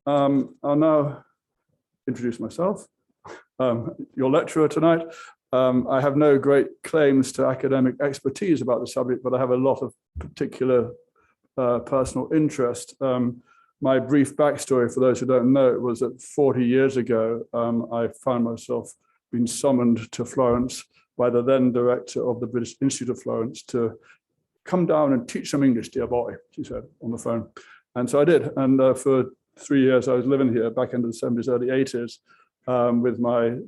I'll now introduce myself, your lecturer tonight. I have no great claims to academic expertise about the subject, but I have a lot of particular personal interest. My brief backstory, for those who don't know, it was that 40 years ago, I found myself being summoned to Florence by the then director of the British Institute of Florence to come down and teach some English, dear boy, she said on the phone. And so I did. And for 3 years, I was living here back into the 70s, early 80s, with my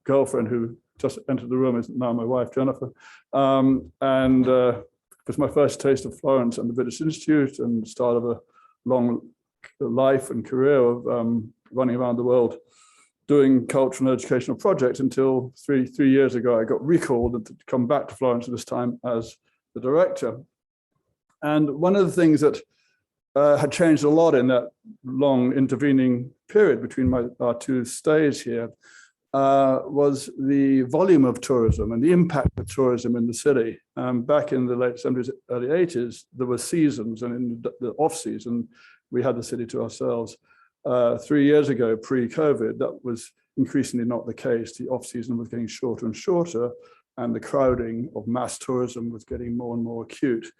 girlfriend who just entered the room, is now my wife, Jennifer. It was my first taste of Florence and the British Institute, and start of a long life and career of running around the world doing cultural and educational projects until three years ago, I got recalled to come back to Florence, this time as the director. And one of the things that had changed a lot in that long intervening period between our two stays here was the volume of tourism and the impact of tourism in the city. Back in the late 70s, early 80s, there were seasons, and in the off-season, we had the city to ourselves. 3 years ago, pre-COVID, that was increasingly not the case. The off-season was getting shorter and shorter, and the crowding of mass tourism was getting more and more acute.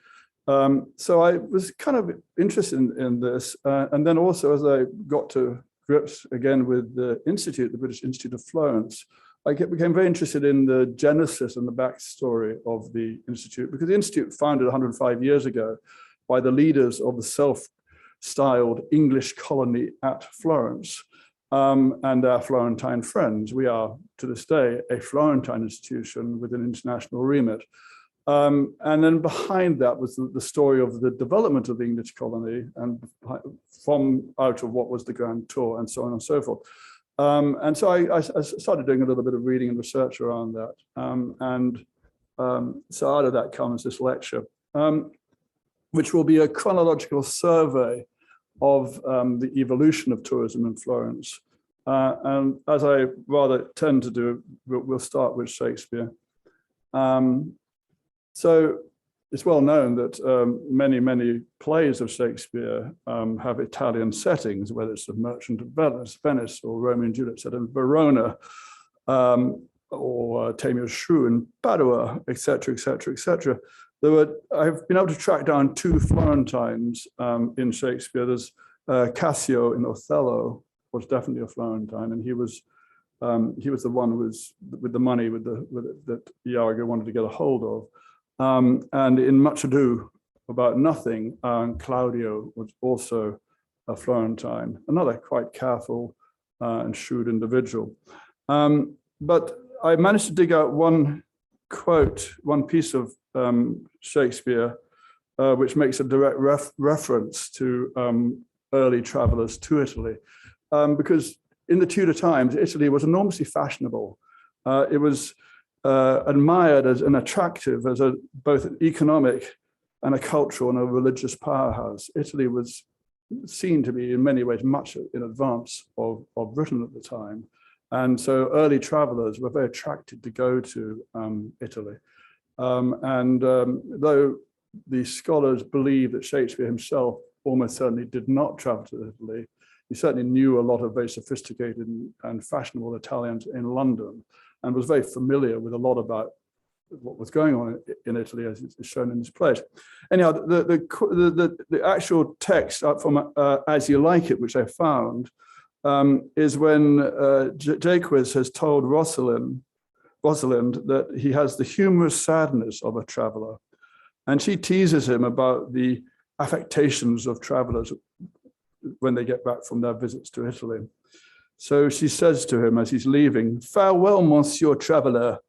So I was kind of interested in this. And then also, as I got to grips again with the Institute, the British Institute of Florence, I became very interested in the genesis and the backstory of the Institute, because the Institute founded 105 years ago by the leaders of the self-styled English colony at Florence and our Florentine friends. We are, to this day, a Florentine institution with an international remit. And then behind that was the story of the development of the English colony, and from out of what was the Grand Tour, and so on and so forth. And so I started doing a little bit of reading and research around that. So out of that comes this lecture, which will be a chronological survey of the evolution of tourism in Florence. And as I rather tend to do, we'll start with Shakespeare. So it's well known that many plays of Shakespeare have Italian settings, whether it's The Merchant of Venice, or Romeo and Juliet set in Verona, or Tamio's Shrew in Padua, etc., etc., etc. I've been able to track down two Florentines in Shakespeare. There's Cassio in Othello was definitely a Florentine, and he was the one who was with the money that Iago wanted to get a hold of. And in Much Ado About Nothing, Claudio was also a Florentine, another quite careful and shrewd individual. But I managed to dig out one quote, one piece of Shakespeare, which makes a direct reference to early travelers to Italy. Because in the Tudor times, Italy was enormously fashionable. It was admired as an attractive, as both an economic and a cultural and a religious powerhouse. Italy was seen to be in many ways much in advance of Britain at the time. And so early travelers were very attracted to go to Italy. Though the scholars believe that Shakespeare himself almost certainly did not travel to Italy, he certainly knew a lot of very sophisticated and fashionable Italians in London, and was very familiar with a lot about what was going on in Italy, as is shown in this place. Anyhow, the actual text from As You Like It, which I found, is when Jaques has told Rosalind that he has the humorous sadness of a traveler. And she teases him about the affectations of travelers when they get back from their visits to Italy. So she says to him as he's leaving, "Farewell, monsieur traveler.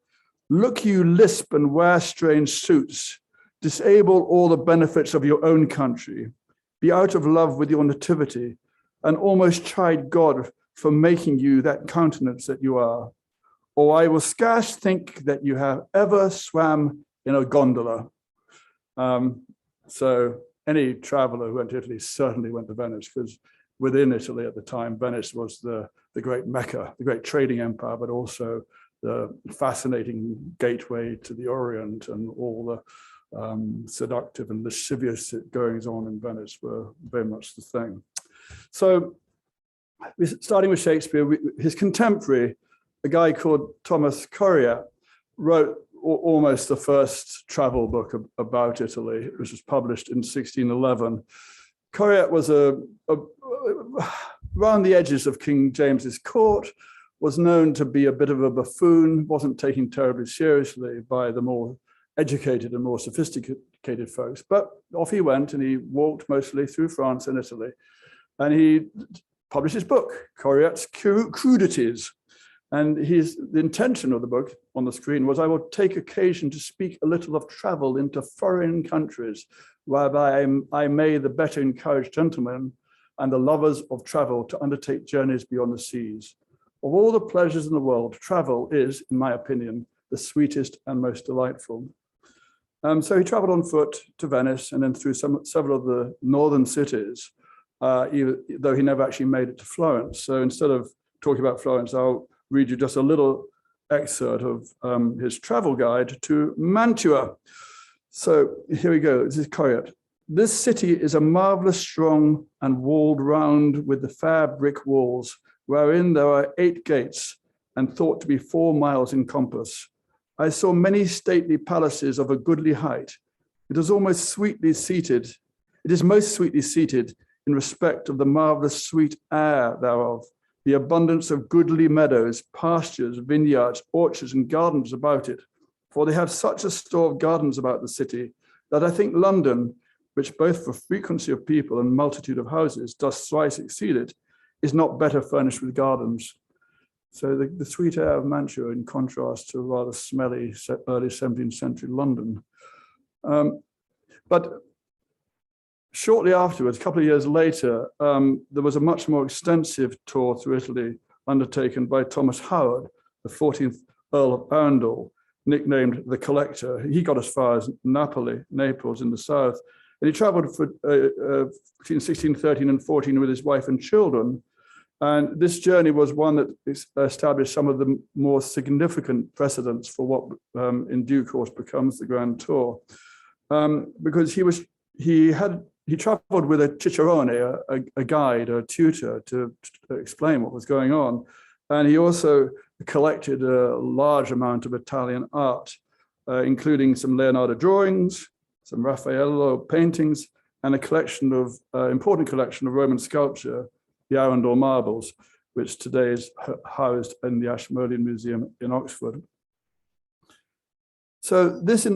Look you lisp and wear strange suits, disable all the benefits of your own country, be out of love with your nativity, and almost chide God for making you that countenance that you are. Or I will scarce think that you have ever swam in a gondola." So any traveler who went to Italy certainly went to Venice, because within Italy at the time, Venice was the great Mecca, the great trading empire, but also the fascinating gateway to the Orient, and all the seductive and lascivious goings on in Venice were very much the thing. So starting with Shakespeare, his contemporary, a guy called Thomas Courier, wrote almost the first travel book about Italy, which was published in 1611. Courier was around the edges of King James's court, was known to be a bit of a buffoon, wasn't taken terribly seriously by the more educated and more sophisticated folks. But off he went, and he walked mostly through France and Italy. And he published his book, Courier's Crudities. And the intention of the book on the screen was, I will take occasion to speak a little of travel into foreign countries, whereby I may the better encourage gentlemen and the lovers of travel to undertake journeys beyond the seas. Of all the pleasures in the world, travel is, in my opinion, the sweetest and most delightful. So he traveled on foot to Venice and then through several of the northern cities, though he never actually made it to Florence. So instead of talking about Florence, I'll read you just a little excerpt of his travel guide to Mantua. So here we go. This is Courier. This city is a marvelous strong and walled round with the fair brick walls, wherein there are 8 gates and thought to be 4 miles in compass. I saw many stately palaces of a goodly height. It is most sweetly seated in respect of the marvelous sweet air thereof, the abundance of goodly meadows, pastures, vineyards, orchards, and gardens about it. For they have such a store of gardens about the city that I think London, which both for frequency of people and multitude of houses does thrice exceed it, is not better furnished with gardens. So the sweet air of Mantua in contrast to rather smelly early 17th century London. But shortly afterwards, a couple of years later, there was a much more extensive tour through Italy undertaken by Thomas Howard, the 14th Earl of Arundel, nicknamed the Collector. He got as far as Naples in the south. And he traveled for between 1613 and 14 with his wife and children. And this journey was one that established some of the more significant precedents for what in due course becomes the Grand Tour. Because he traveled with a cicerone, a guide, a tutor to explain what was going on. And he also collected a large amount of Italian art, including some Leonardo drawings, some Raffaello paintings, and a collection of important collection of Roman sculpture, the Arundel marbles, which today is housed in the Ashmolean Museum in Oxford. So this,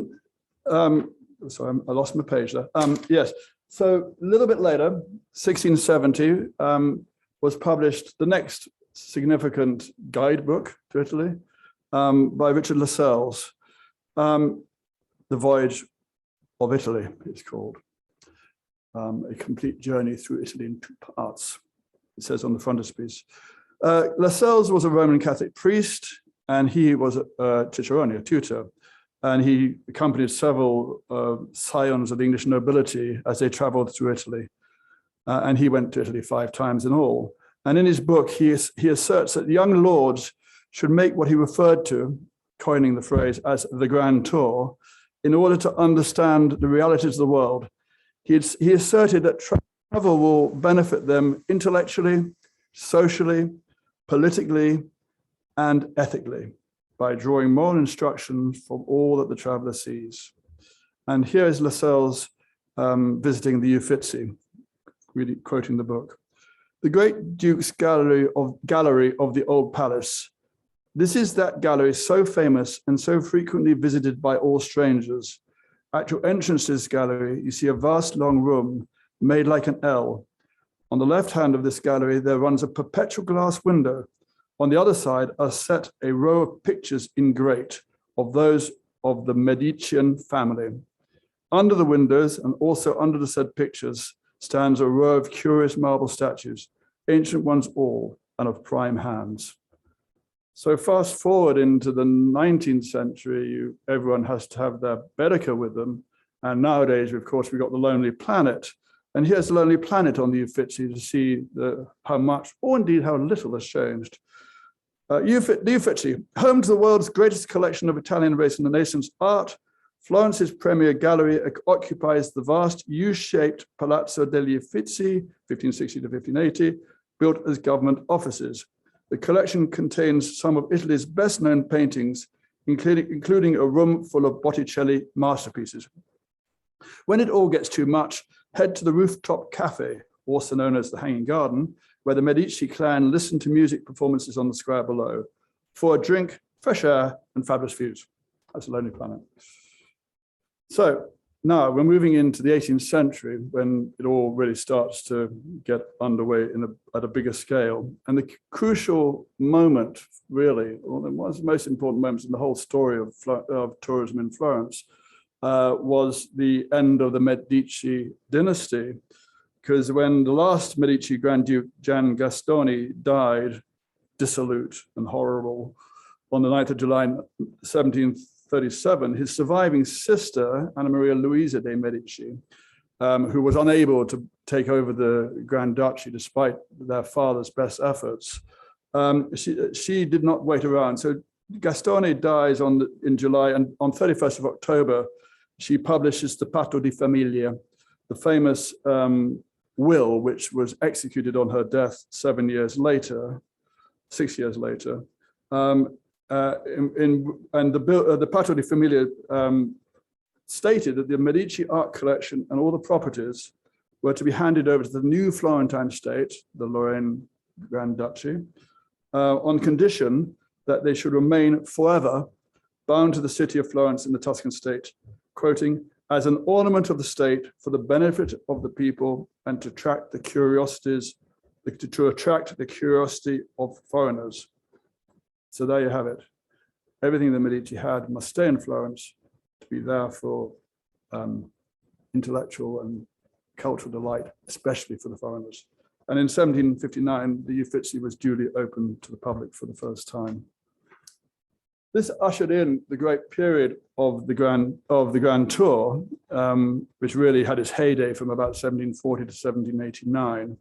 sorry, I lost my page there. Yes, so a little bit later, 1670, was published the next significant guidebook to Italy by Richard Lascelles, The Voyage of Italy, it's called. A complete journey through Italy in 2 parts, it says on the frontispiece. Lascelles was a Roman Catholic priest, and he was a cicerone, a tutor, and he accompanied several scions of the English nobility as they traveled through Italy. And he went to Italy 5 times in all. And in his book, he asserts that young lords should make what he referred to, coining the phrase, as the Grand Tour, in order to understand the realities of the world. He asserted that travel will benefit them intellectually, socially, politically, and ethically by drawing moral instructions from all that the traveler sees. And here is Lascelles visiting the Uffizi, really quoting the book. The great Duke's gallery of the Old Palace. This is that gallery so famous and so frequently visited by all strangers. At your entrance to this gallery, you see a vast long room made like an L. On the left hand of this gallery, there runs a perpetual glass window. On the other side are set a row of pictures in great of those of the Medician family. Under the windows and also under the said pictures stands a row of curious marble statues, ancient ones all, and of prime hands. So fast forward into the 19th century, everyone has to have their Baedeker with them. And nowadays, of course, we've got the Lonely Planet. And here's the Lonely Planet on the Uffizi to see how much, or indeed how little has changed. The Uffizi, home to the world's greatest collection of Italian race and Renaissance art, Florence's premier gallery occupies the vast U-shaped Palazzo degli Uffizi, 1560 to 1580, built as government offices. The collection contains some of Italy's best-known paintings, including a room full of Botticelli masterpieces. When it all gets too much, head to the rooftop cafe, also known as the Hanging Garden, where the Medici clan listen to music performances on the square below. For a drink, fresh air, and fabulous views. That's a lonely planet. So now we're moving into the 18th century when it all really starts to get underway at a bigger scale. And the crucial moment, really, one of the most important moments in the whole story of tourism in Florence was the end of the Medici dynasty. Because when the last Medici Grand Duke, Gian Gastone, died, dissolute and horrible, on the 9th of July, 1737, his surviving sister, Anna Maria Luisa de' Medici, who was unable to take over the Grand Duchy despite their father's best efforts, she did not wait around. So Gastone dies in July, and on 31st of October, she publishes the Patto di Famiglia, the famous will, which was executed on her death 6 years later. And the Patto di Famiglia stated that the Medici art collection and all the properties were to be handed over to the new Florentine state, the Lorraine Grand Duchy, on condition that they should remain forever bound to the city of Florence in the Tuscan state, quoting, as an ornament of the state for the benefit of the people and to attract the curiosity of foreigners. So there you have it. Everything the Medici had must stay in Florence to be there for intellectual and cultural delight, especially for the foreigners. And in 1759, the Uffizi was duly opened to the public for the first time. This ushered in the great period of the Grand Tour, which really had its heyday from about 1740 to 1789.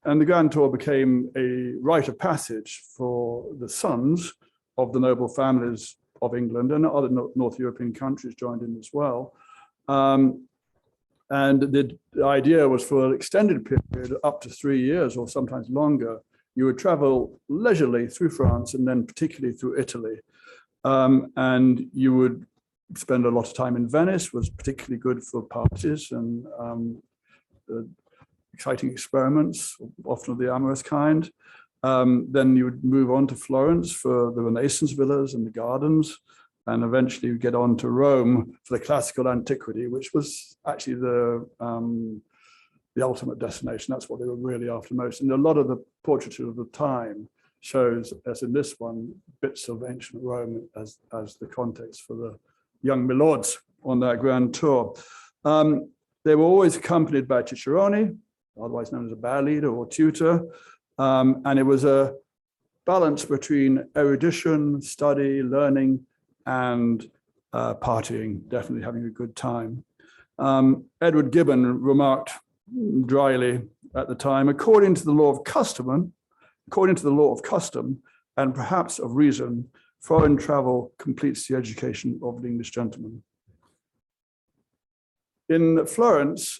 And the Grand Tour became a rite of passage for the sons of the noble families of England, and other North European countries joined in as well. And the idea was for an extended period, up to 3 years or sometimes longer, you would travel leisurely through France and then particularly through Italy. And you would spend a lot of time in Venice, was particularly good for parties and exciting experiments, often of the amorous kind. Then you would move on to Florence for the Renaissance villas and the gardens, and eventually you get on to Rome for the classical antiquity, which was actually the ultimate destination. That's what they were really after most. And a lot of the portraiture of the time shows, as in this one, bits of ancient Rome as the context for the young milords on their grand tour. They were always accompanied by Cicerone, otherwise known as a band leader or tutor. And it was a balance between erudition, study, learning, and partying, definitely having a good time. Edward Gibbon remarked dryly at the time, according to the law of custom, and perhaps of reason, foreign travel completes the education of the English gentleman. In Florence,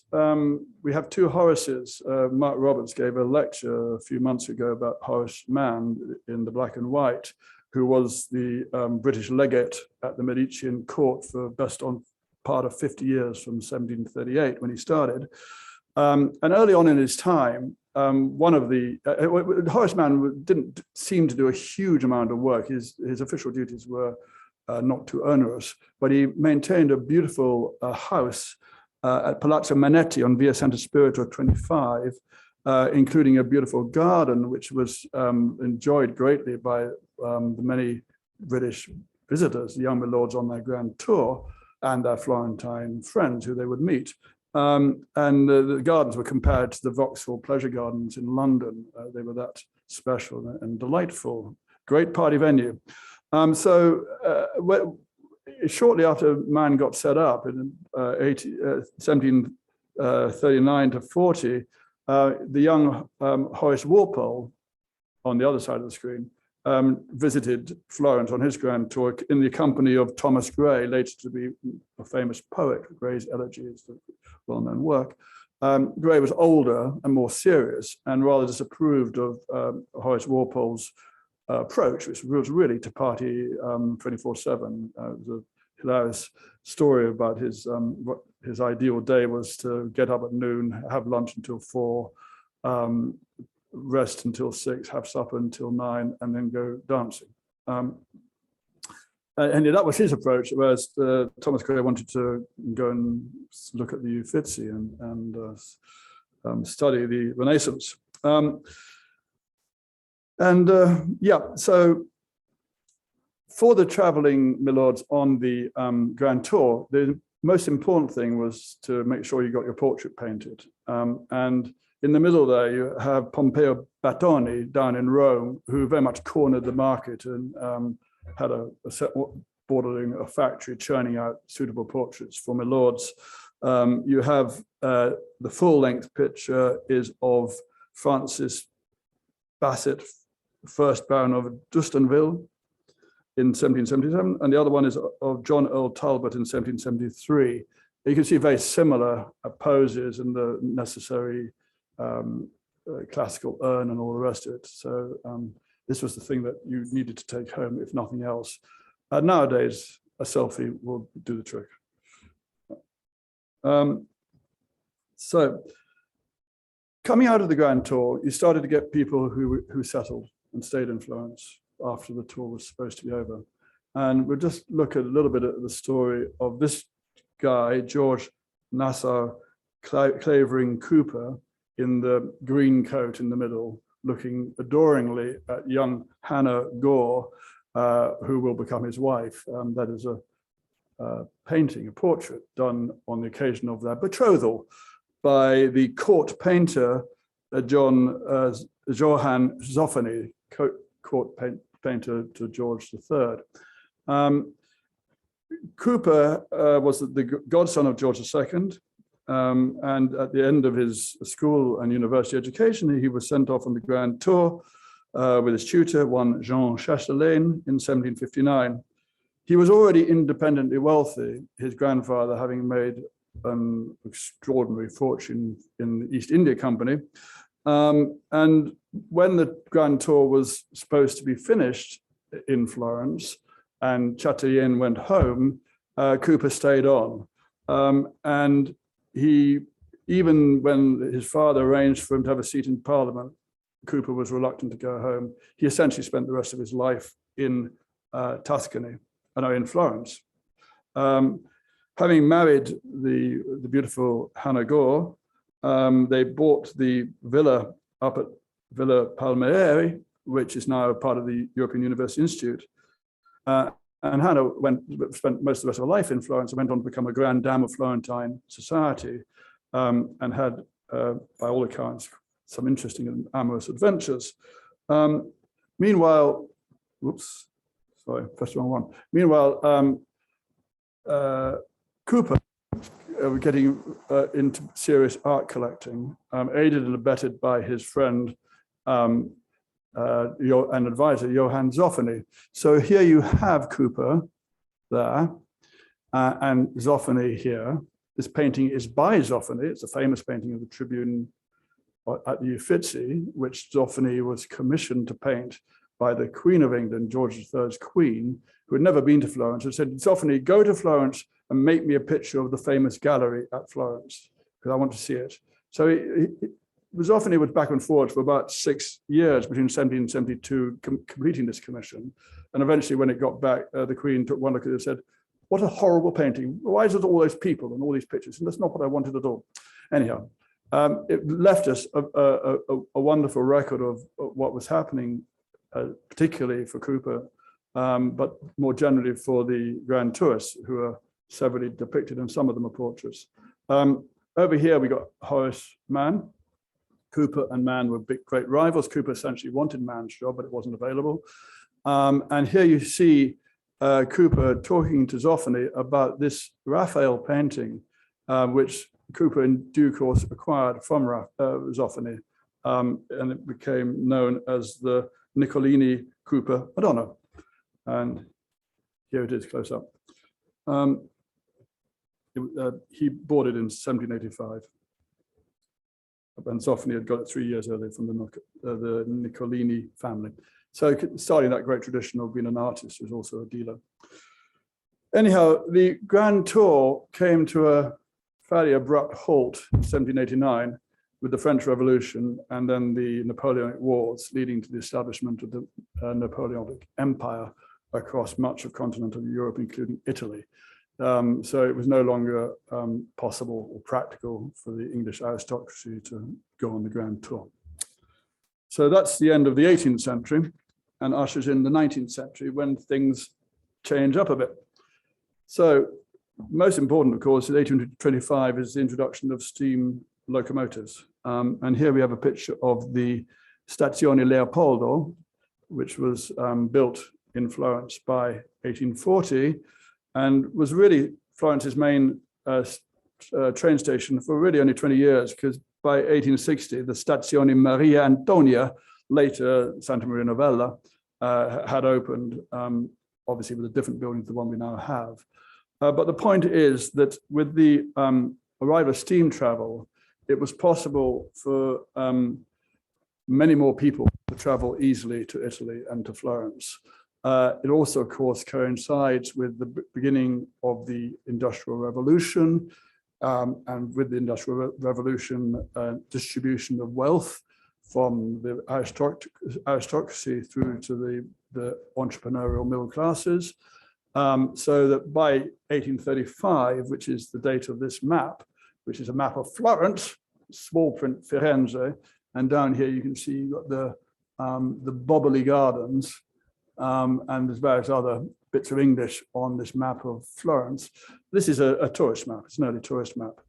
we have two Horaces. Mark Roberts gave a lecture a few months ago about Horace Mann in the Black and White, who was the British legate at the Medici court for best on part of 50 years from 1738 when he started. And early on in his time, Horace Mann didn't seem to do a huge amount of work. His official duties were not too onerous, but he maintained a beautiful house at Palazzo Manetti on Via Santa Spirito 25, including a beautiful garden, which was enjoyed greatly by the many British visitors, the young milords on their grand tour, and their Florentine friends who they would meet. And the gardens were compared to the Vauxhall Pleasure Gardens in London. They were that special and delightful, great party venue. Shortly after Mann got set up in 1739 to 40, the young Horace Walpole, on the other side of the screen, visited Florence on his grand tour in the company of Thomas Gray, later to be a famous poet. Gray's Elegy is the well-known work. Gray was older and more serious and rather disapproved of Horace Walpole's approach, which was really to party 24/7. It was a hilarious story about what his ideal day was to get up at noon, have lunch until 4, rest until 6, have supper until 9, and then go dancing. And that was his approach, whereas Thomas Gray wanted to go and look at the Uffizi and study the Renaissance. So for the traveling milords on the Grand Tour, the most important thing was to make sure you got your portrait painted. And in the middle there, you have Pompeo Battoni down in Rome, who very much cornered the market and had a set bordering a factory churning out suitable portraits for milords. You have the full-length picture is of Francis Bassett, first Baron of Dustanville in 1777, and the other one is of John Earl Talbot in 1773. You can see very similar poses and the necessary classical urn and all the rest of it. So this was the thing that you needed to take home, if nothing else. Nowadays, a selfie will do the trick. So coming out of the Grand Tour, you started to get people who settled and stayed in Florence after the tour was supposed to be over. And we'll just look at a little bit at the story of this guy, George Nassau Clavering Cooper, in the green coat in the middle, looking adoringly at young Hannah Gore, who will become his wife. That is a painting, a portrait done on the occasion of their betrothal by the court painter, Johann Zoffany, court painter to George III. Cooper was the godson of George II. And at the end of his school and university education, he was sent off on the Grand Tour with his tutor, one Jean Chastelain, in 1759. He was already independently wealthy, his grandfather having made an extraordinary fortune in the East India Company. And when the Grand Tour was supposed to be finished in Florence and Chatelain went home, Cooper stayed on. And he, even when his father arranged for him to have a seat in Parliament, Cooper was reluctant to go home. He essentially spent the rest of his life in Tuscany, in Florence. Having married the beautiful Hannah Gore, they bought the villa up at Villa Palmieri, which is now part of the European University Institute. And Hannah spent most of the rest of her life in Florence and went on to become a grand dame of Florentine society, and had, by all accounts, some interesting and amorous adventures. Meanwhile, pressed the wrong one. Meanwhile, Cooper, getting into serious art collecting, aided and abetted by his friend and advisor, Johann Zoffany. So here you have Cooper there, and Zoffany here. This painting is by Zoffany. It's a famous painting of the Tribune at the Uffizi, which Zoffany was commissioned to paint by the Queen of England, George III's queen, who had never been to Florence, and said, Zoffany, go to Florence and make me a picture of the famous gallery at Florence, because I want to see it. So Zoffany was back and forth for about 6 years between 1772 completing this commission. And eventually when it got back, the Queen took one look at it and said, what a horrible painting. Why is it all those people and all these pictures? And that's not what I wanted at all. Anyhow, it left us a wonderful record of what was happening, particularly for Cooper, but more generally for the grand tourists, who are severally depicted, and some of them are portraits. Over here, we got Horace Mann. Cooper and Mann were great rivals. Cooper essentially wanted Mann's job, but it wasn't available. And here you see Cooper talking to Zoffany about this Raphael painting, which Cooper in due course acquired from Zoffany, and it became known as the Niccolini Cooper Madonna. And here it is close up. He bought it in 1785. and Zoffany had got it 3 years earlier from the Niccolini family. So starting that great tradition of being an artist was also a dealer. Anyhow, the Grand Tour came to a fairly abrupt halt in 1789 with the French Revolution and then the Napoleonic Wars, leading to the establishment of the Napoleonic Empire across much of continental Europe, including Italy. So it was no longer possible or practical for the English aristocracy to go on the Grand Tour. So that's the end of the 18th century and ushers in the 19th century when things change up a bit. So most important, of course, in 1825 is the introduction of steam locomotives. And here we have a picture of the Stazione Leopoldo, which was built in Florence by 1840 and was really Florence's main train station for really only 20 years, because by 1860, the Stazione Maria Antonia, later Santa Maria Novella, had opened, obviously with a different building to the one we now have. But the point is that with the arrival of steam travel, it was possible for many more people to travel easily to Italy and to Florence. It also, of course, coincides with the beginning of the Industrial Revolution, and with the Industrial Revolution, distribution of wealth from the aristocracy through to the entrepreneurial middle classes. So that by 1835, which is the date of this map, which is a map of Florence, small print Firenze, and down here you can see you've got the Bobbly Gardens, and there's various other bits of English on this map of Florence. This is a tourist map. It's an early tourist map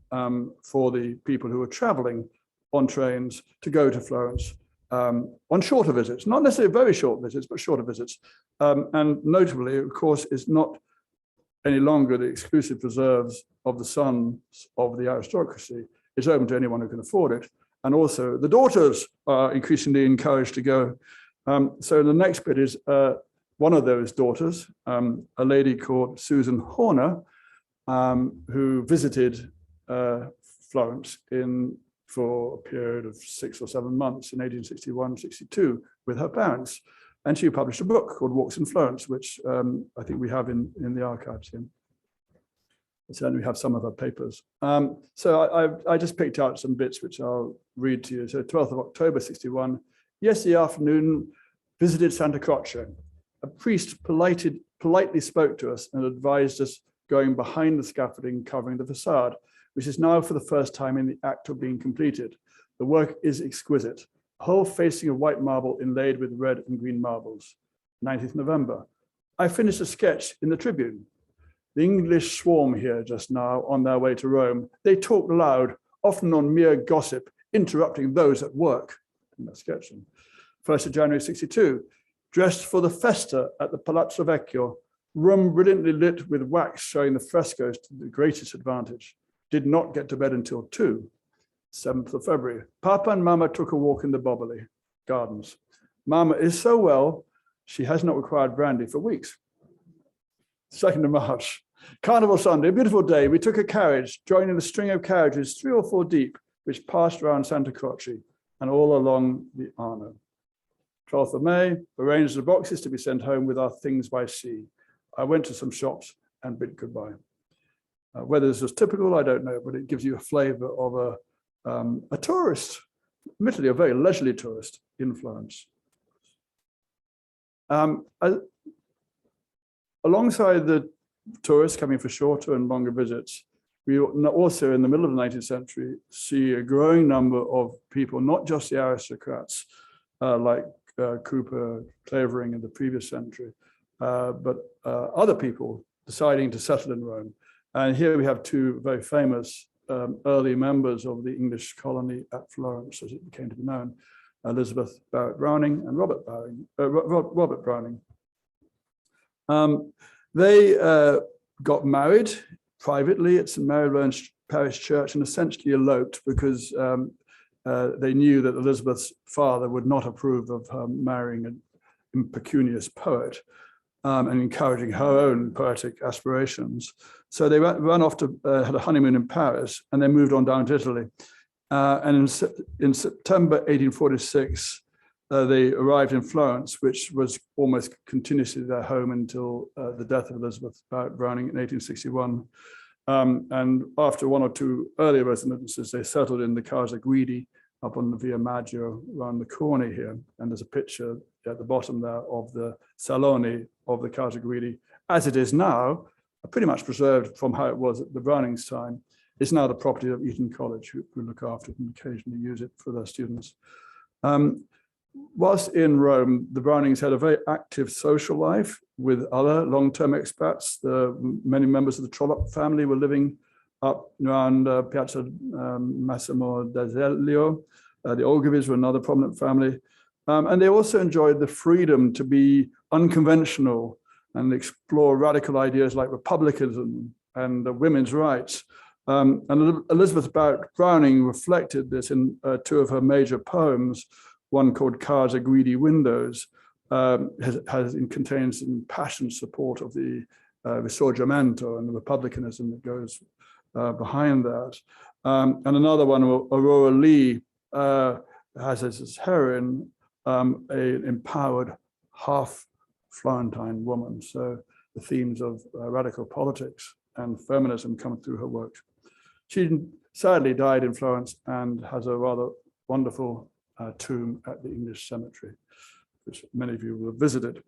for the people who are traveling on trains to go to Florence on shorter visits, not necessarily very short visits, but shorter visits. And notably, of course, is not any longer the exclusive reserves of the sons of the aristocracy. It's open to anyone who can afford it. And also the daughters are increasingly encouraged to go. So the next bit is one of those daughters, a lady called Susan Horner, who visited Florence for a period of 6 or 7 months in 1861-62 with her parents. And she published a book called Walks in Florence, which I think we have in the archives here. Certainly we have some of her papers. So I just picked out some bits which I'll read to you. So 12th of October, 61, yesterday afternoon, visited Santa Croce. A priest politely spoke to us and advised us going behind the scaffolding covering the facade, which is now for the first time in the act of being completed. The work is exquisite. A whole facing of white marble inlaid with red and green marbles. 19th November. I finished a sketch in the Tribune. The English swarm here just now on their way to Rome. They talk loud, often on mere gossip, interrupting those at work. In that sketch. 1st of January 62, dressed for the festa at the Palazzo Vecchio, room brilliantly lit with wax showing the frescoes to the greatest advantage. Did not get to bed until 2. 7th of February, Papa and Mama took a walk in the Bobbly Gardens. Mama is so well, she has not required brandy for weeks. 2nd of March, Carnival Sunday, a beautiful day. We took a carriage, joining a string of carriages 3 or 4 deep, which passed around Santa Croce and all along the Arno. 12th of May, arranged the boxes to be sent home with our things by sea. I went to some shops and bid goodbye. Whether this was typical, I don't know, but it gives you a flavor of a tourist, admittedly a very leisurely tourist in Florence. Alongside the tourists coming for shorter and longer visits, we also in the middle of the 19th century see a growing number of people, not just the aristocrats like Cooper, Clavering in the previous century, but other people deciding to settle in Rome. And here we have 2 very famous early members of the English colony at Florence, as it came to be known, Elizabeth Barrett Browning and Robert Browning. They got married privately at St. Mary's Parish Church and essentially eloped because they knew that Elizabeth's father would not approve of her marrying an impecunious poet and encouraging her own poetic aspirations. So they ran off to, had a honeymoon in Paris, and they moved on down to Italy. And in September 1846, they arrived in Florence, which was almost continuously their home until the death of Elizabeth Browning in 1861. And after one or two earlier residences, they settled in the Casa Guidi up on the Via Maggio around the corner here. And there's a picture at the bottom there of the Salone of the Casa Guidi, as it is now, pretty much preserved from how it was at the Brownings' time. It's now the property of Eton College, who look after it and occasionally use it for their students. Whilst in Rome, the Brownings had a very active social life with other long-term expats. Many members of the Trollope family were living up around Piazza Massimo d'Azeglio. The Ogilvies were another prominent family. And they also enjoyed the freedom to be unconventional and explore radical ideas like republicanism and women's rights. And Elizabeth Browning reflected this in two of her major poems, one called Casa Guidi Windows, contains impassioned support of the Risorgimento and the republicanism that goes behind that. And another one, Aurora Lee, has as its heroine an empowered half Florentine woman. So the themes of radical politics and feminism come through her work. She sadly died in Florence and has a rather wonderful tomb at the English Cemetery, which many of you will have visited.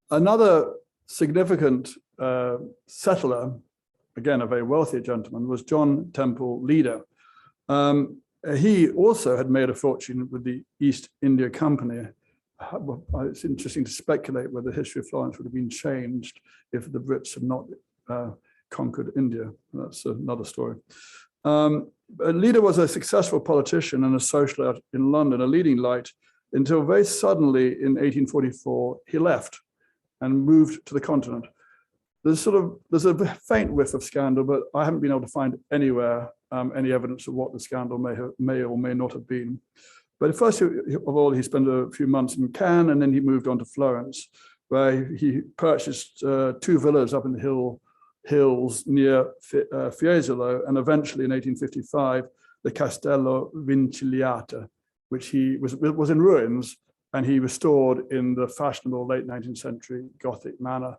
Another significant settler, again, a very wealthy gentleman, was John Temple Leader. He also had made a fortune with the East India Company. It's interesting to speculate whether the history of Florence would have been changed if the Brits had not conquered India. That's another story. Leader was a successful politician and a socialite in London, a leading light, until very suddenly in 1844, he left and moved to the continent. There's a faint whiff of scandal, but I haven't been able to find anywhere any evidence of what the scandal may or may not have been. But first of all, he spent a few months in Cannes, and then he moved on to Florence, where he purchased 2 villas up in the hills near Fiesole, and eventually in 1855, the Castello Vinciliata, which he was in ruins, and he restored in the fashionable late 19th century Gothic manner,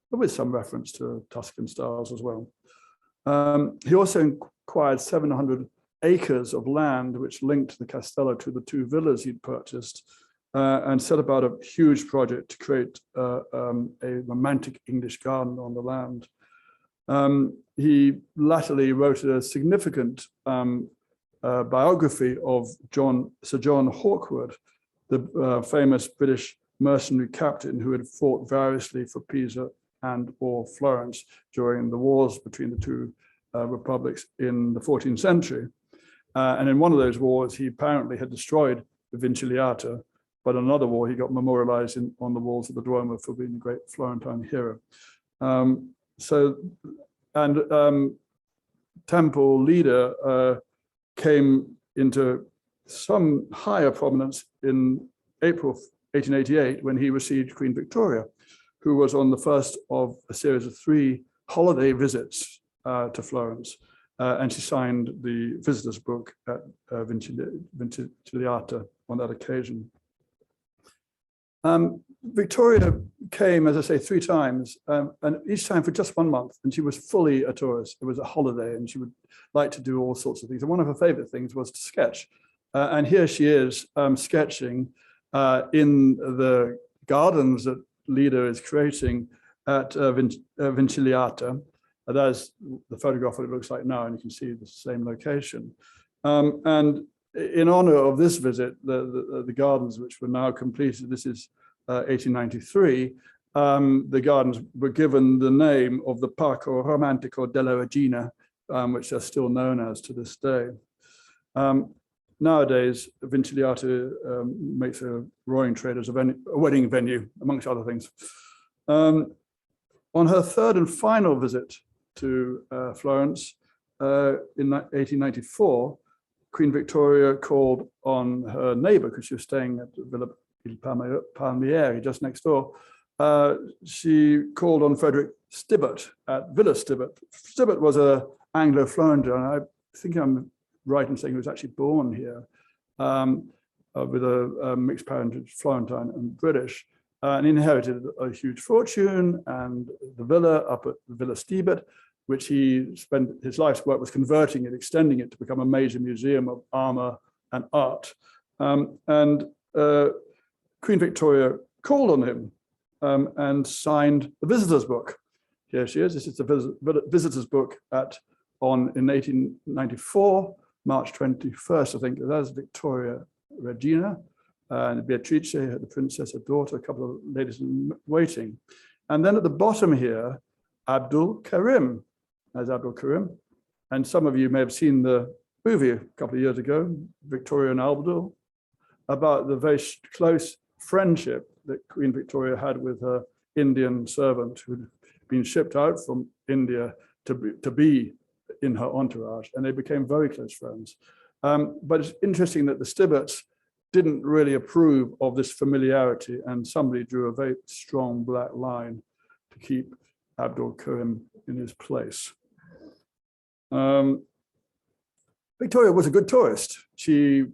but with some reference to Tuscan styles as well. He also acquired 700 acres of land which linked the Castello to the 2 villas he'd purchased, and set about a huge project to create a romantic English garden on the land. He latterly wrote a significant biography of Sir John Hawkwood, the famous British mercenary captain who had fought variously for Pisa and or Florence during the wars between the 2 republics in the 14th century. And in one of those wars, he apparently had destroyed the Vinciliata, but in another war, he got memorialized on the walls of the Duomo for being a great Florentine hero. Temple Leader came into some higher prominence in April 1888 when he received Queen Victoria, who was on the first of a series of 3 holiday visits to Florence. And she signed the visitor's book at Vinciliata on that occasion. Victoria came, as I say, 3 times, and each time for just 1 month, and she was fully a tourist. It was a holiday, and she would like to do all sorts of things. And one of her favorite things was to sketch. And here she is sketching in the gardens that Leader is creating at Vinciliata. That's the photograph of what it looks like now, and you can see the same location. And in honor of this visit, the gardens which were now completed, this is 1893, the gardens were given the name of the Parco Romantico della Regina, which are still known as to this day. Nowadays, Vinciliata makes a roaring trade as a wedding venue, amongst other things. On her 3rd and final visit to Florence in 1894, Queen Victoria called on her neighbor, because she was staying at Villa Il Palmieri just next door. She called on Frederick Stibbert at Villa Stibbert. Stibbert was an Anglo-Florentine. think I'm right in saying he was actually born here, with a mixed parentage, Florentine and British, and inherited a huge fortune and the villa up at the Villa Stibbert, which he spent his life's work was converting it, extending it to become a major museum of armor and art. Queen Victoria called on him and signed the visitor's book. Here she is. This is the visitor's book in 1894, March 21st, I think. That's Victoria Regina and Beatrice, the princess, her daughter, a couple of ladies in waiting. And then at the bottom here, Abdul Karim. As Abdul Karim. And some of you may have seen the movie a couple of years ago, Victoria and Abdul, about the very close friendship that Queen Victoria had with her Indian servant who'd been shipped out from India to be in her entourage, and they became very close friends. But it's interesting that the Stibberts didn't really approve of this familiarity, and somebody drew a very strong black line to keep Abdul Karim in his place. Victoria was a good tourist. She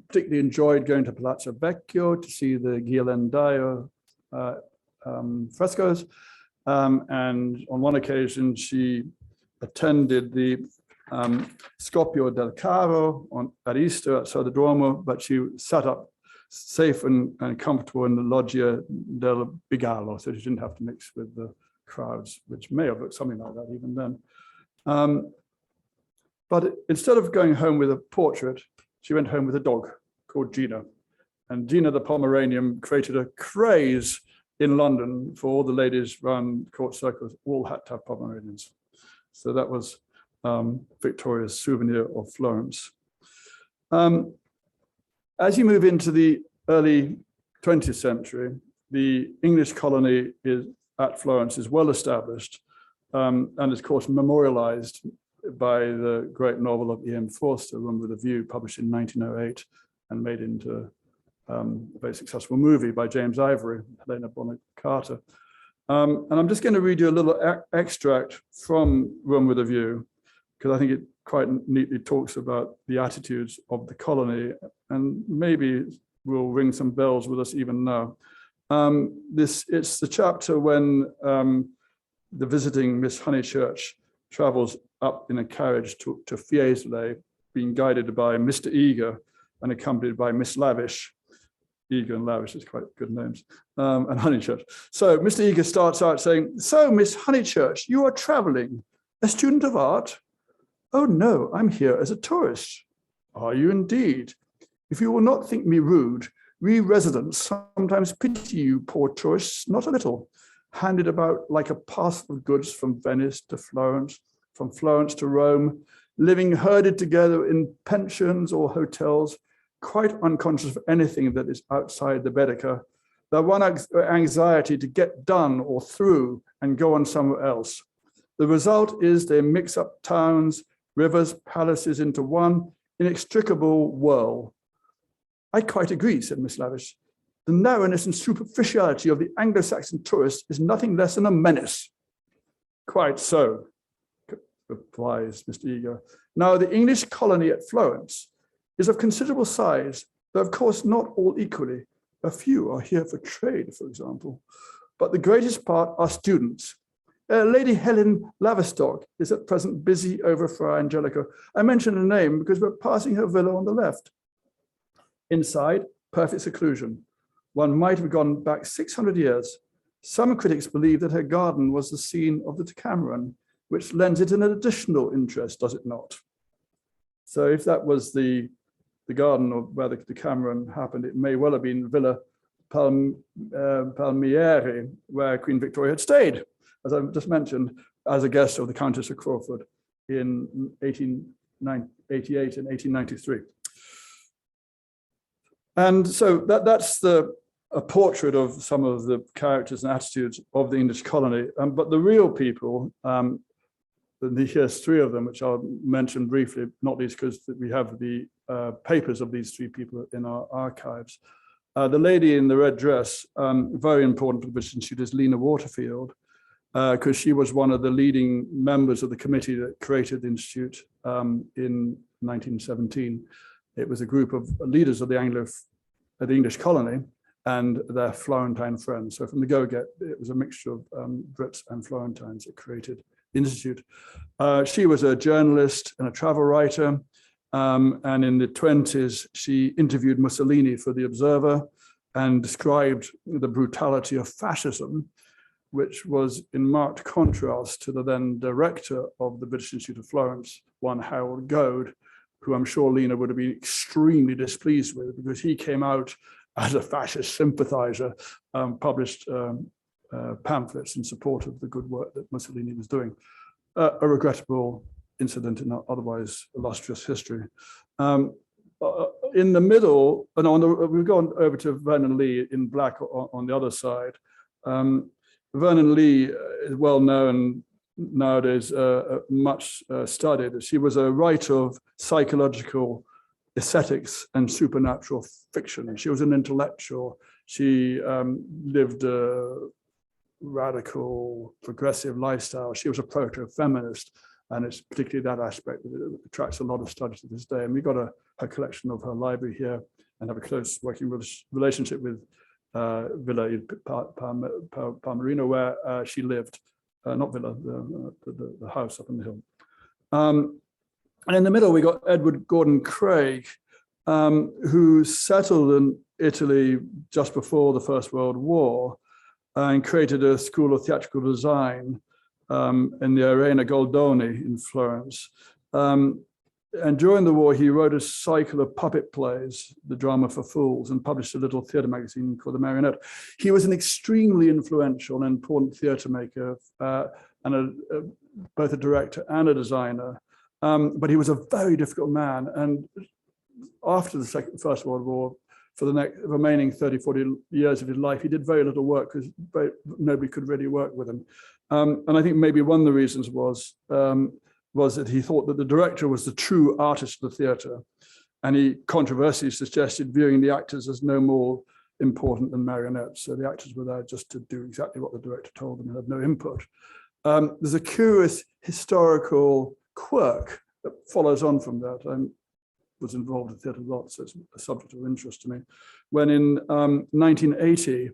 particularly enjoyed going to Palazzo Vecchio to see the Ghirlandaio frescoes. And on one occasion, she attended the Scoppio del Carro at Easter outside the Duomo, but she sat up safe and comfortable in the Loggia del Bigalo, so she didn't have to mix with the crowds, which may have looked something like that even then. But instead of going home with a portrait, she went home with a dog called Gina. And Gina the Pomeranian created a craze in London for all the ladies around court circles, all had to have Pomeranians. So that was Victoria's souvenir of Florence. As you move into the early 20th century, the English colony at Florence is well established and is, of course, memorialized by the great novel of E.M. Forster, Room with a View, published in 1908 and made into a very successful movie by James Ivory, Helena Bonham Carter. And I'm just going to read you a little extract from Room with a View, because I think it quite neatly talks about the attitudes of the colony, and maybe will ring some bells with us even now. It's the chapter when the visiting Miss Honeychurch travels up in a carriage to Fiesole, being guided by Mr. Eager and accompanied by Miss Lavish. Eager and Lavish is quite good names, and Honeychurch. So Mr. Eager starts out saying, "So, Miss Honeychurch, you are traveling, a student of art?" "Oh no, I'm here as a tourist." "Are you indeed? If you will not think me rude, we residents sometimes pity you poor tourists not a little, handed about like a parcel of goods from Venice to Florence, from Florence to Rome, living herded together in pensions or hotels, quite unconscious of anything that is outside the Baedeker, their one anxiety to get done or through and go on somewhere else. The result is they mix up towns, rivers, palaces into one inextricable whirl." "I quite agree," said Miss Lavish. "The narrowness and superficiality of the Anglo-Saxon tourist is nothing less than a menace." "Quite so," replies Mr. Eager. "Now, the English colony at Florence is of considerable size, though of course not all equally. A few are here for trade, for example, but the greatest part are students. Lady Helen Laverstock is at present busy over Fra Angelico. I mention her name because we're passing her villa on the left. Inside, perfect seclusion. One might have gone back 600 years. Some critics believe that her garden was the scene of the Decameron, which lends it an additional interest, does it not?" So if that was the garden of where the Decameron happened, it may well have been Villa Palmieri, where Queen Victoria had stayed, as I've just mentioned, as a guest of the Countess of Crawford in 1888 and 1893. And so that's a portrait of some of the characters and attitudes of the English colony. But the real people, here's three of them, which I'll mention briefly, not least because we have the papers of these three people in our archives. The lady in the red dress, very important for the British Institute, is Lena Waterfield. because she was one of the leading members of the committee that created the Institute in 1917. It was a group of leaders of the English colony and their Florentine friends. So from the go-get, it was a mixture of Brits and Florentines that created the Institute. She was a journalist and a travel writer. And in the 20s, she interviewed Mussolini for The Observer and described the brutality of fascism, which was in marked contrast to the then director of the British Institute of Florence, one Harold Goad, who I'm sure Lena would have been extremely displeased with because he came out as a fascist sympathizer, published pamphlets in support of the good work that Mussolini was doing. A regrettable incident in otherwise illustrious history. In the middle, and we've gone over to Vernon Lee in black on the other side. Vernon Lee is well known nowadays, much studied. She was a writer of psychological aesthetics and supernatural fiction. She was an intellectual. She lived a radical, progressive lifestyle. She was a proto-feminist, and it's particularly that aspect that attracts a lot of studies to this day. And we got her collection of her library here and have a close working relationship with Villa Palmerino, where she lived, not Villa, the house up on the hill. And in the middle, we got Edward Gordon Craig, who settled in Italy just before the First World War and created a school of theatrical design in the Arena Goldoni in Florence. And during the war, he wrote a cycle of puppet plays, The Drama for Fools, and published a little theatre magazine called The Marionette. He was an extremely influential and important theatre maker, and both a director and a designer. But he was a very difficult man. And after the First World War, for the remaining 30, 40 years of his life, he did very little work because nobody could really work with him. And I think maybe one of the reasons was that he thought that the director was the true artist of the theatre. And he controversially suggested viewing the actors as no more important than marionettes. So the actors were there just to do exactly what the director told them and had no input. There's a curious historical quirk that follows on from that. I was involved in theatre a lot, so it's a subject of interest to me. When in 1980,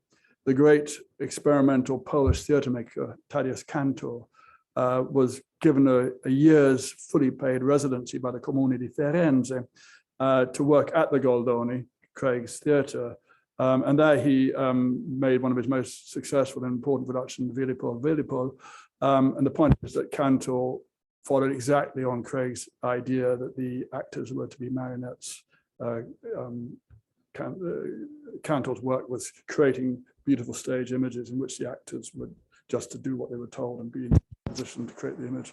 the great experimental Polish theatre maker, Tadeusz Kantor, was given a year's fully paid residency by the Comune di Firenze to work at the Goldoni, Craig's theatre. And there he made one of his most successful and important productions, Vilipol, Vilipol. And the point is that Kantor followed exactly on Craig's idea that the actors were to be marionettes. Kantor's work was creating beautiful stage images in which the actors were just to do what they were told and be in a position to create the image.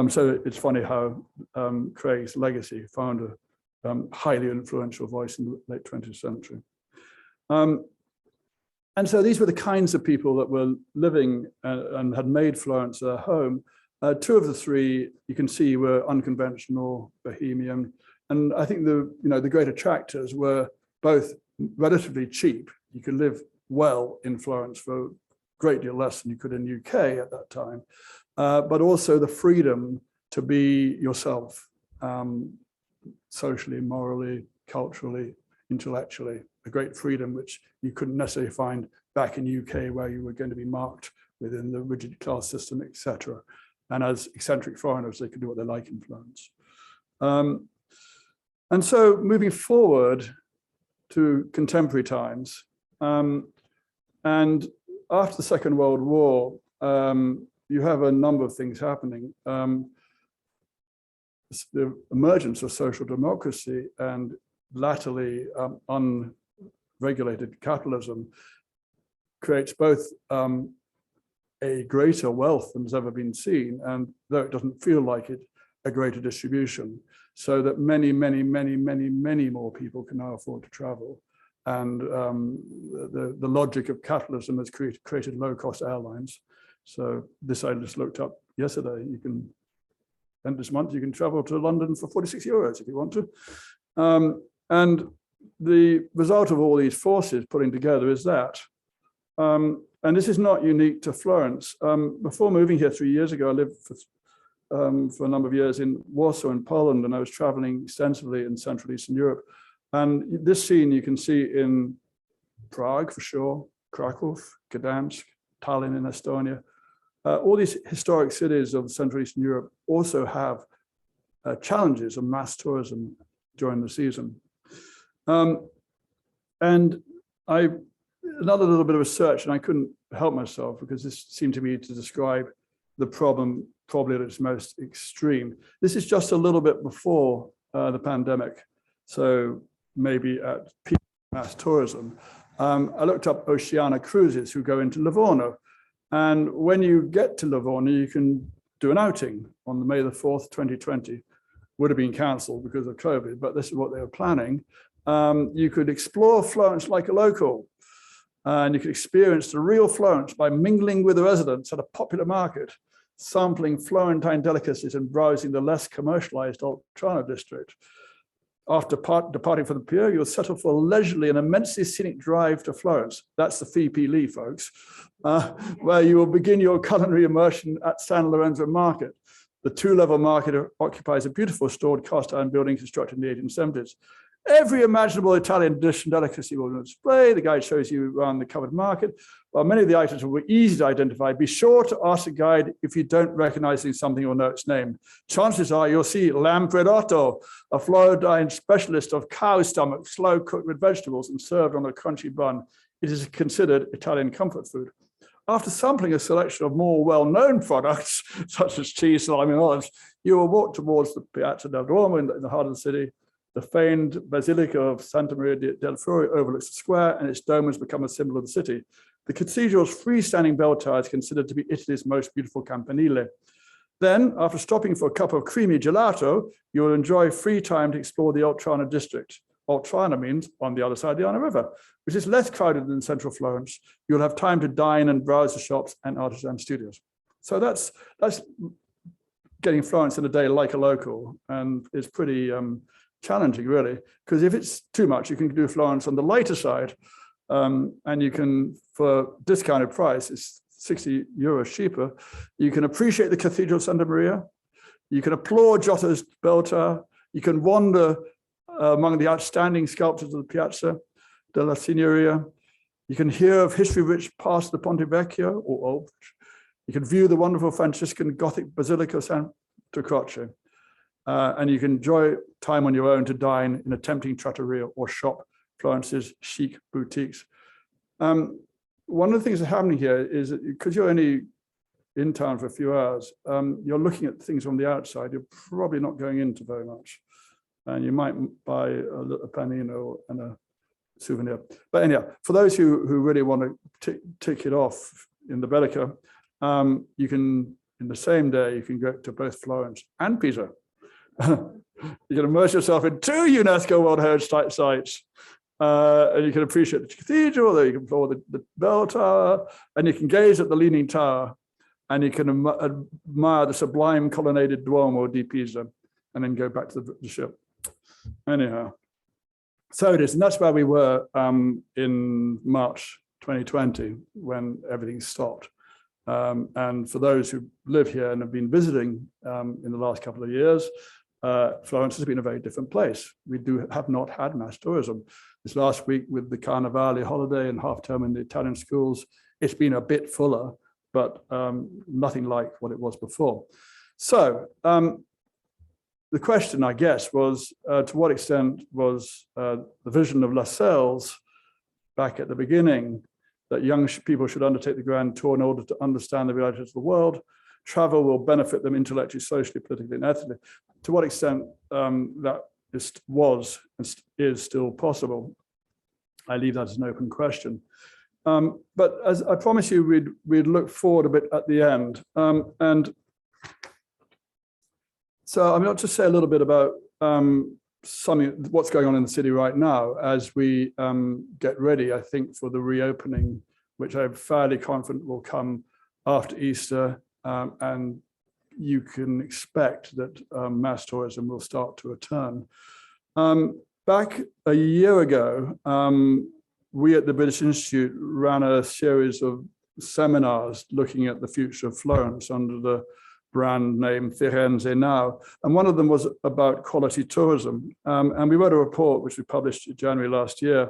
So it's funny how Craig's legacy found a highly influential voice in the late 20th century. And so these were the kinds of people that were living and had made Florence their home. Two of the three, you can see, were unconventional, bohemian. And I think the great attractors were both relatively cheap. You could live well in Florence for a great deal less than you could in the UK at that time, but also the freedom to be yourself, socially, morally, culturally, intellectually, a great freedom which you couldn't necessarily find back in the UK, where you were going to be marked within the rigid class system, etc. And as eccentric foreigners, they could do what they like in Florence. And so moving forward to contemporary times, and after the Second World War, you have a number of things happening. The emergence of social democracy and latterly unregulated capitalism creates both a greater wealth than has ever been seen, and though it doesn't feel like it, a greater distribution, so that many, many, many, many, many more people can now afford to travel. And the logic of capitalism has created low-cost airlines. So this I just looked up yesterday. You can, end this month, you can travel to London for 46 euros if you want to. And the result of all these forces putting together is that And this is not unique to Florence. Before moving here 3 years ago, I lived for a number of years in Warsaw in Poland, and I was traveling extensively in Central Eastern Europe. And this scene you can see in Prague for sure, Krakow, Gdansk, Tallinn in Estonia. All these historic cities of Central Eastern Europe also have challenges of mass tourism during the season. And another little bit of research, and I couldn't help myself because this seemed to me to describe the problem probably at its most extreme. This is just a little bit before the pandemic, so maybe at peak mass tourism. I looked up Oceania cruises who go into Livorno. And when you get to Livorno, you can do an outing on May the 4th, 2020. Would have been cancelled because of COVID, but this is what they were planning. You could explore Florence like a local, and you could experience the real Florence by mingling with the residents at a popular market, sampling Florentine delicacies and browsing the less commercialized Oltrarno district. After departing from the pier, you'll settle for a leisurely and immensely scenic drive to Florence. That's the Phi Lee, folks, where you will begin your culinary immersion at San Lorenzo Market. The two-level market occupies a beautiful stored cast iron building constructed in the 1870s. Every imaginable Italian dish and delicacy will be on display. The guide shows you around the covered market. While many of the items will be easy to identify, be sure to ask the guide if you don't recognize something or know its name. Chances are you'll see Lampredotto, a Florentine specialist of cow stomach, slow cooked with vegetables and served on a crunchy bun. It is considered Italian comfort food. After sampling a selection of more well-known products, such as cheese, salami, and olives, you will walk towards the Piazza del Duomo in the heart of the city. The famed Basilica of Santa Maria del Fiore overlooks the square, and its dome has become a symbol of the city. The cathedral's freestanding bell tower is considered to be Italy's most beautiful campanile. Then, after stopping for a cup of creamy gelato, you will enjoy free time to explore the Oltrarno district. Oltrarno means on the other side of the Arno River, which is less crowded than central Florence. You'll have time to dine and browse the shops and artisan studios. So that's getting Florence in a day like a local, and it's pretty challenging, really, because if it's too much, you can do Florence on the lighter side, and you can, for discounted price, it's 60 euros cheaper. You can appreciate the Cathedral of Santa Maria. You can applaud Giotto's bell tower. You can wander among the outstanding sculptures of the Piazza della Signoria. You can hear of history-rich past the Ponte Vecchio, or Old. You can view the wonderful Franciscan Gothic Basilica of Santa Croce. And you can enjoy time on your own to dine in a tempting trattoria or shop Florence's chic boutiques. One of the things that's happening here is that because you're only in town for a few hours, you're looking at things from the outside. You're probably not going into very much. And you might buy a panino and a souvenir. But anyhow, for those who really want to tick it off in the Bellica, you can, in the same day, you can go to both Florence and Pisa. You can immerse yourself in 2 UNESCO World Heritage sites, and you can appreciate the cathedral, or you can explore the bell tower, and you can gaze at the Leaning Tower, and you can admire the sublime colonnaded Duomo di Pisa, and then go back to the ship. Anyhow, so it is, and that's where we were in March 2020 when everything stopped. And for those who live here and have been visiting in the last couple of years, Florence has been a very different place. We have not had mass tourism. This last week with the Carnivale holiday and half term in the Italian schools, it's been a bit fuller, but nothing like what it was before. So the question, I guess, was to what extent was the vision of Lascelles back at the beginning that young people should undertake the grand tour in order to understand the realities of the world. Travel will benefit them intellectually, socially, politically, and ethically. To what extent that was and is still possible, I leave that as an open question. But as I promised you, we'd look forward a bit at the end. And so I'm going to say a little bit about what's going on in the city right now as we get ready, I think, for the reopening, which I'm fairly confident will come after Easter, and you can expect that mass tourism will start to return. Back a year ago, we at the British Institute ran a series of seminars looking at the future of Florence under the brand name Firenze Now. And one of them was about quality tourism. And we wrote a report which we published in January last year.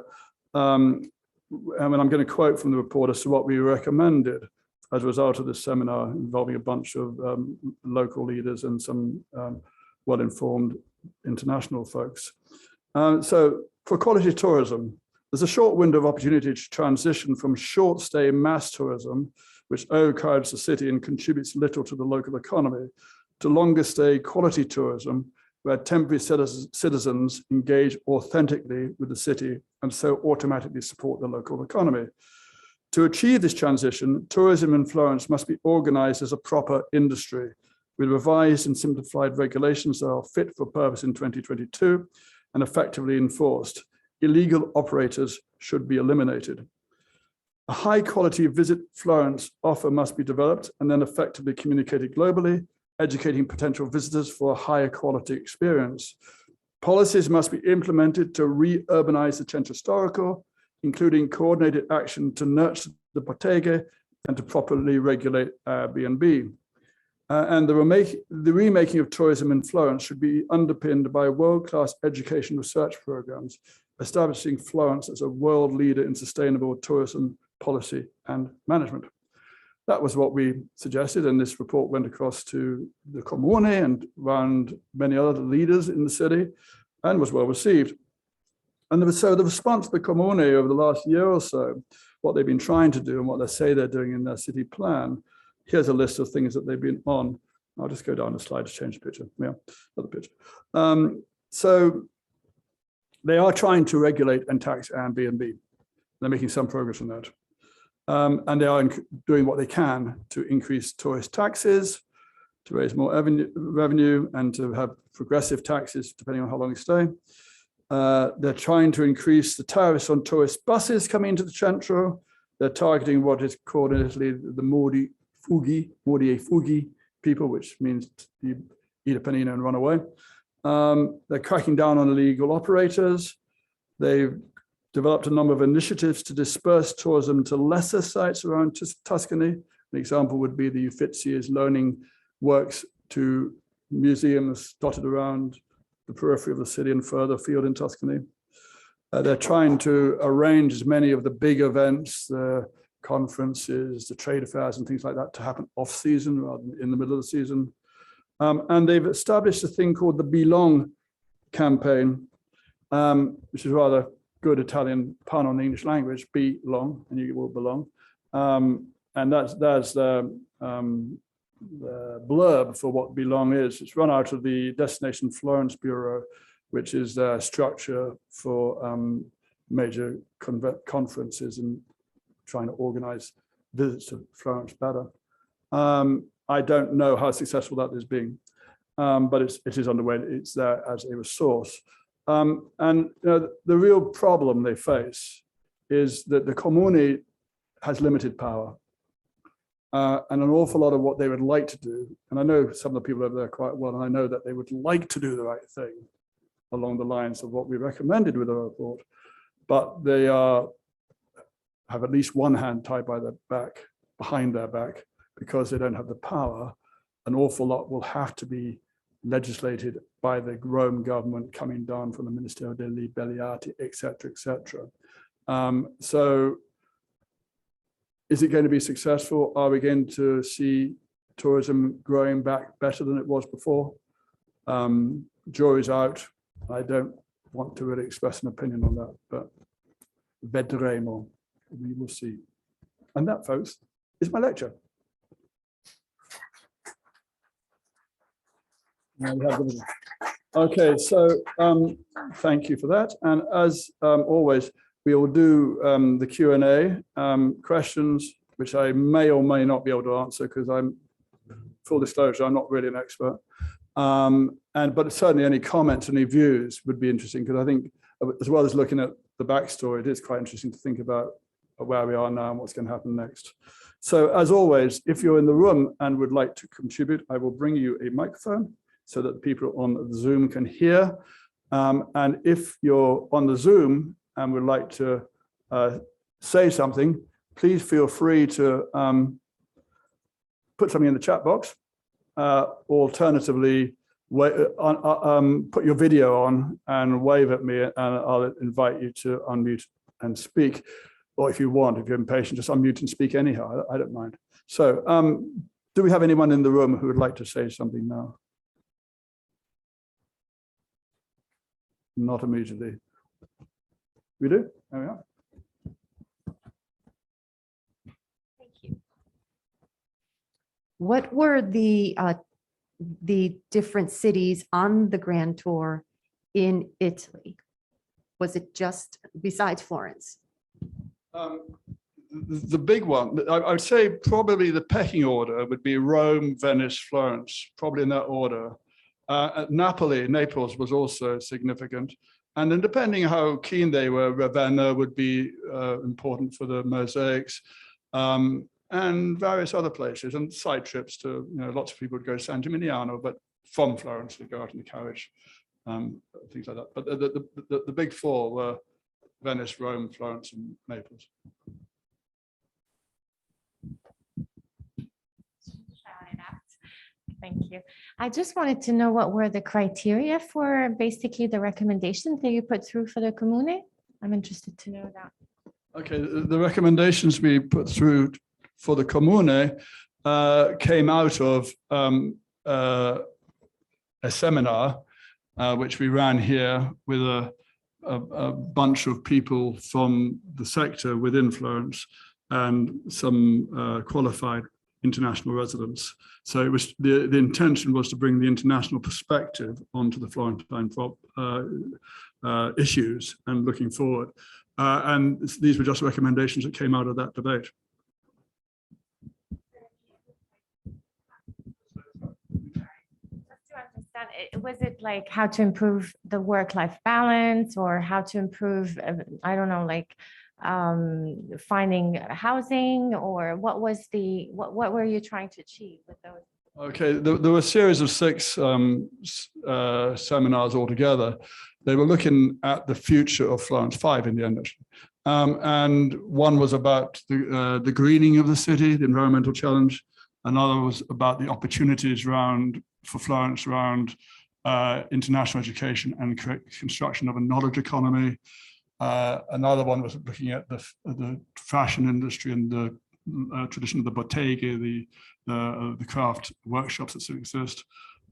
And I'm going to quote from the report as to what we recommended as a result of this seminar involving a bunch of local leaders and some well-informed international folks. So for quality tourism, there's a short window of opportunity to transition from short-stay mass tourism, which overcrowds the city and contributes little to the local economy, to longer-stay quality tourism, where temporary citizens engage authentically with the city and so automatically support the local economy. To achieve this transition, tourism in Florence must be organized as a proper industry, with revised and simplified regulations that are fit for purpose in 2022 and effectively enforced. Illegal operators should be eliminated. A high quality Visit Florence offer must be developed and then effectively communicated globally, educating potential visitors for a higher quality experience. Policies must be implemented to re-urbanize the Centro Storico, including coordinated action to nurture the bottega and to properly regulate Airbnb. And the remaking of tourism in Florence should be underpinned by world-class education research programs, establishing Florence as a world leader in sustainable tourism policy and management. That was what we suggested, and this report went across to the Comune and around many other leaders in the city and was well received. And so the response to the Comune over the last year or so, what they've been trying to do and what they say they're doing in their city plan, here's a list of things that they've been on. I'll just go down the slide to change the picture. Yeah, another picture. So they are trying to regulate and tax Airbnb. They're making some progress on that. And they are doing what they can to increase tourist taxes, to raise more revenue, and to have progressive taxes depending on how long you stay. They're trying to increase the tariffs on tourist buses coming into the centro. They're targeting what is called in Italy the modi e fughi people, which means you eat a panino and run away. They're cracking down on illegal operators. They've developed a number of initiatives to disperse tourism to lesser sites around Tuscany. An example would be the Uffizi is loaning works to museums dotted around the periphery of the city and further afield in Tuscany. They're trying to arrange as many of the big events, the conferences, the trade affairs and things like that to happen off season rather than in the middle of the season. And they've established a thing called the Belong campaign, which is rather good Italian pun on the English language, be long, and you will belong. And that's the blurb for what Belong is. It's run out of the Destination Florence Bureau, which is their structure for major conferences and trying to organize visits to Florence better. I don't know how successful that is being, but it is underway. It's there as a resource. And you know, the real problem they face is that the Comune has limited power. And an awful lot of what they would like to do, and I know some of the people over there quite well, and I know that they would like to do the right thing along the lines of what we recommended with our report, but they have at least one hand tied by their back, behind their back, because they don't have the power. An awful lot will have to be legislated by the Rome government coming down from the Ministero degli Belliati, et cetera, et cetera. So is it going to be successful? Are we going to see tourism growing back better than it was before? Jury's out. I don't want to really express an opinion on that, but vedremo, we will see. And that, folks, is my lecture. Okay, so thank you for that. And as always, we will do the Q&A questions, which I may or may not be able to answer because I'm, full disclosure, I'm not really an expert. But certainly any comments, any views would be interesting, because I think as well as looking at the backstory, it is quite interesting to think about where we are now and what's going to happen next. So as always, if you're in the room and would like to contribute, I will bring you a microphone so that people on the Zoom can hear. And if you're on the Zoom and would like to say something, please feel free to put something in the chat box. Alternatively, put your video on and wave at me, and I'll invite you to unmute and speak. Or if you want, if you're impatient, just unmute and speak anyhow. I don't mind. So do we have anyone in the room who would like to say something now? Not immediately. We do? There we are. Thank you. What were the different cities on the Grand Tour in Italy? Was it just besides Florence? The big one, I would say probably the pecking order would be Rome, Venice, Florence, probably in that order. Naples was also significant. And then depending how keen they were, Ravenna would be important for the mosaics, and various other places, and side trips to, lots of people would go to San Gimignano, but from Florence they go out in the carriage, things like that. But the big four were Venice, Rome, Florence, and Naples. Thank you. I just wanted to know what were the criteria for basically the recommendations that you put through for the Comune? I'm interested to know that. Okay, the recommendations we put through for the Comune came out of a seminar which we ran here with a bunch of people from the sector within Florence and some qualified international residents. So it was the intention was to bring the international perspective onto the Florentine issues and looking forward. And these were just recommendations that came out of that debate. Was it like how to improve the work-life balance, or how to improve, I don't know, like finding housing, or what was the, what were you trying to achieve with those? Okay, there were a series of 6 seminars altogether. They were looking at the future of Florence, 5 in the end, actually. And one was about the greening of the city, the environmental challenge. Another was about the opportunities for Florence around international education and construction of a knowledge economy. Another one was looking at the fashion industry and the tradition of the bottega, the craft workshops that still exist.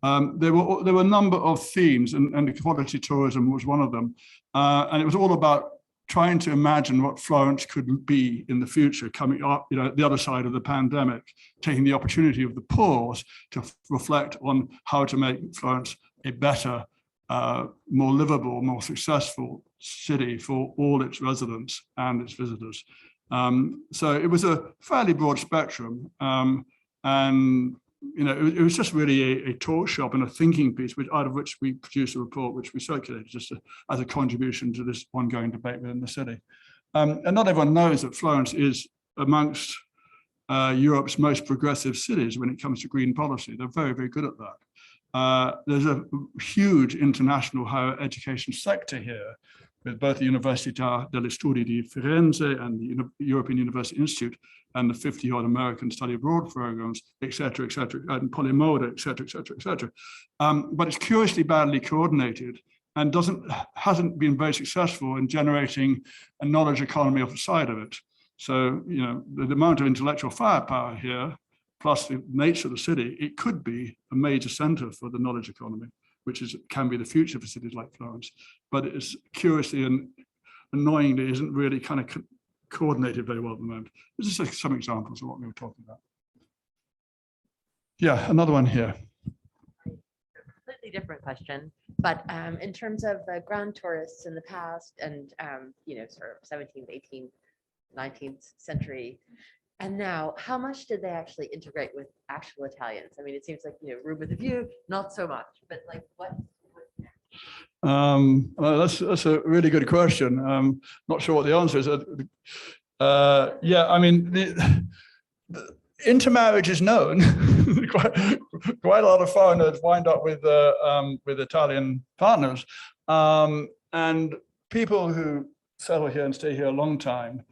There were a number of themes, and quality tourism was one of them. And it was all about trying to imagine what Florence could be in the future, coming up, the other side of the pandemic, taking the opportunity of the pause to reflect on how to make Florence a better, more livable, more successful city for all its residents and its visitors. So it was a fairly broad spectrum, and it was just really a talk shop and a thinking piece, out of which we produced a report, which we circulated just as a contribution to this ongoing debate within the city. And not everyone knows that Florence is amongst Europe's most progressive cities when it comes to green policy. They're very, very good at that. There's a huge international higher education sector here, with both the Università degli Studi di Firenze and the European University Institute and the 50-odd American study abroad programs, et cetera, and Polymoda, et cetera. But it's curiously badly coordinated and hasn't been very successful in generating a knowledge economy off the side of it. So, the amount of intellectual firepower here, plus the nature of the city, it could be a major center for the knowledge economy, which can be the future for cities like Florence. But it's curiously and annoyingly isn't really kind of coordinated very well at the moment. This is just some examples of what we were talking about. Yeah, another one here. Completely different question, but in terms of the ground tourists in the past and sort of 17th, 18th, 19th century, and now, how much did they actually integrate with actual Italians? I mean, it seems like, room with a view, not so much, but like what? Well, that's a really good question. Not sure what the answer is. Yeah, I mean, the intermarriage is known. quite a lot of foreigners wind up with Italian partners, and people who settle here and stay here a long time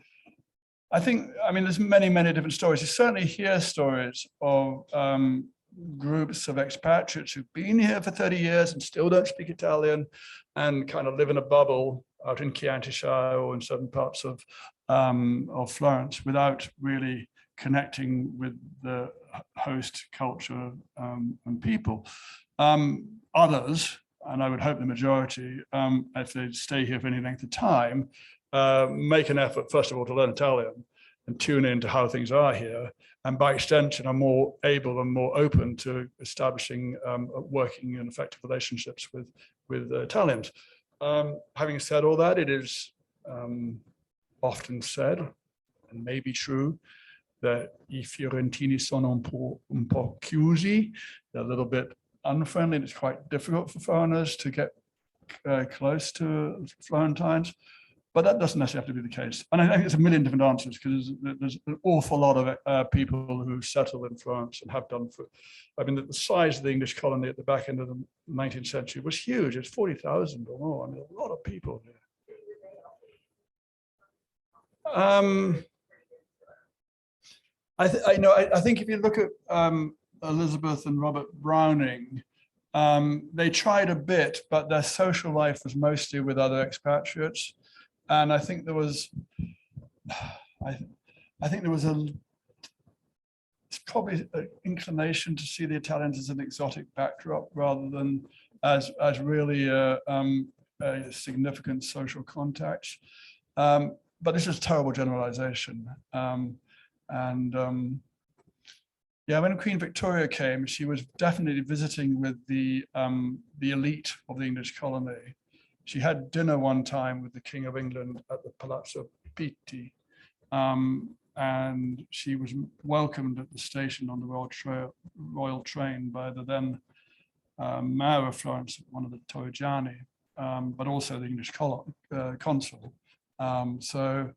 I think, I mean, there's many, many different stories. You certainly hear stories of groups of expatriates who've been here for 30 years and still don't speak Italian and kind of live in a bubble out in Chianti-Shire or in certain parts of Florence without really connecting with the host culture and people. Others, and I would hope the majority, if they stay here for any length of time, make an effort, first of all, to learn Italian and tune into how things are here, and by extension are more able and more open to establishing working and effective relationships with Italians. Having said all that, it is often said, and may be true, that I Fiorentini sono un po' chiusi, they're a little bit unfriendly, and it's quite difficult for foreigners to get close to Florentines. But that doesn't necessarily have to be the case. And I think it's a million different answers, because there's an awful lot of people who settle in Florence and have done for, I mean, the size of the English colony at the back end of the 19th century was huge. It's 40,000 or more. I mean, a lot of people here. I think if you look at Elizabeth and Robert Browning, they tried a bit, but their social life was mostly with other expatriates. And I think there was, it's probably an inclination to see the Italians as an exotic backdrop rather than as really a significant social context. But this is a terrible generalization. Yeah, when Queen Victoria came, she was definitely visiting with the elite of the English colony. She had dinner one time with the King of England at the Palazzo Pitti, and she was welcomed at the station on the royal train by the then mayor of Florence, one of the Torrigiani, but also the English consul. So,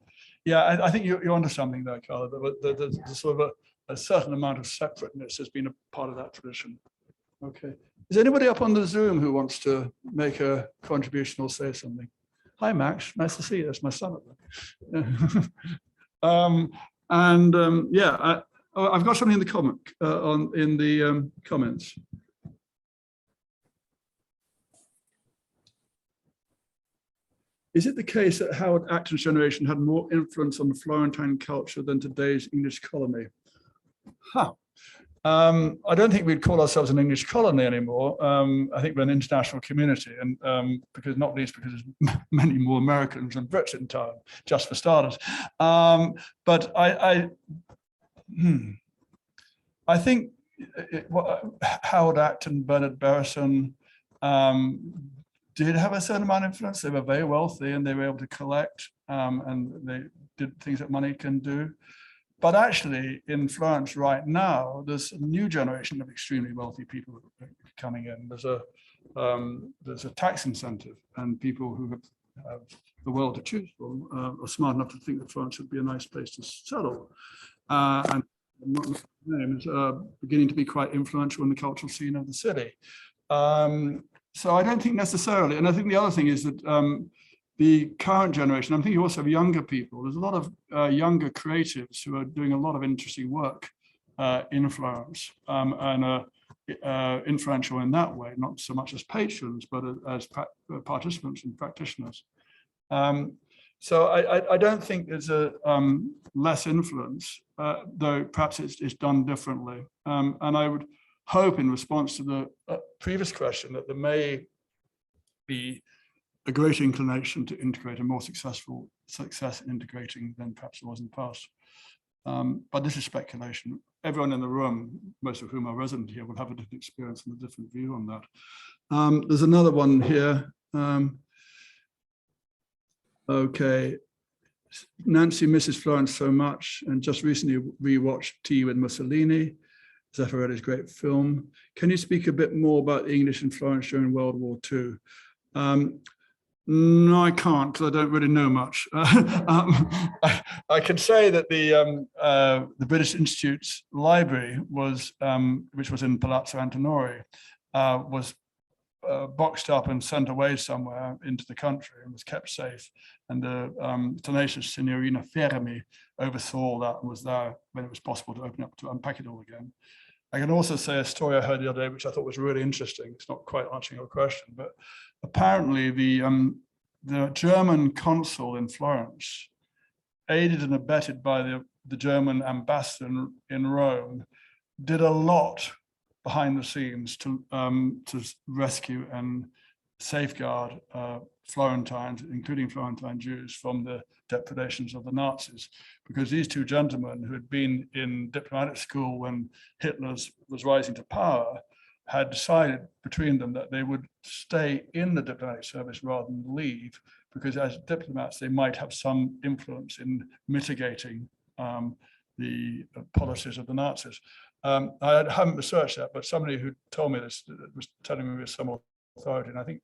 yeah, I think you're onto something there, Carla. There's sort of a certain amount of separateness has been a part of that tradition. Okay. Is anybody up on the Zoom who wants to make a contribution or say something? Hi, Max. Nice to see you. That's my son. Yeah, I've got something in the comments. Is it the case that Howard Acton's generation had more influence on the Florentine culture than today's English colony? Huh. I don't think we'd call ourselves an English colony anymore. I think we're an international community, and because not least because there's many more Americans than Brits in town, just for starters. But I think Howard Acton, Bernard Beresson did have a certain amount of influence. They were very wealthy and they were able to collect, and they did things that money can do. But actually, in Florence right now, there's a new generation of extremely wealthy people coming in. There's a tax incentive, and people who have the world to choose from are smart enough to think that Florence would be a nice place to settle. And names are beginning to be quite influential in the cultural scene of the city. So I don't think necessarily, and I think the other thing is that the current generation, I'm thinking also of younger people. There's a lot of younger creatives who are doing a lot of interesting work in Florence and are influential in that way, not so much as patrons, but as participants and practitioners. So I don't think there's a less influence, though perhaps it's done differently. And I would hope, in response to the previous question, that there may be a greater inclination to integrate, a more success in integrating than perhaps it was in the past. But this is speculation. Everyone in the room, most of whom are resident here, will have a different experience and a different view on that. There's another one here. Okay. Nancy misses Florence so much and just recently rewatched Tea with Mussolini. Zeffirelli's great film. Can you speak a bit more about the English in Florence during World War II? No, I can't, because I don't really know much. I can say that the British Institute's library was, which was in Palazzo Antinori, was boxed up and sent away somewhere into the country and was kept safe. and the tenacious Signorina Fermi oversaw all that and was there when it was possible to open up to unpack it all again. I can also say a story I heard the other day, which I thought was really interesting. It's not quite answering your question, but apparently the German consul in Florence, aided and abetted by the German ambassador in Rome, did a lot behind the scenes to rescue and safeguard Florentines, including Florentine Jews, from the depredations of the Nazis, because these two gentlemen who had been in diplomatic school when Hitler was rising to power had decided between them that they would stay in the diplomatic service rather than leave, because as diplomats they might have some influence in mitigating the policies of the Nazis. I haven't researched that, but somebody who told me this was telling me with some authority, and I think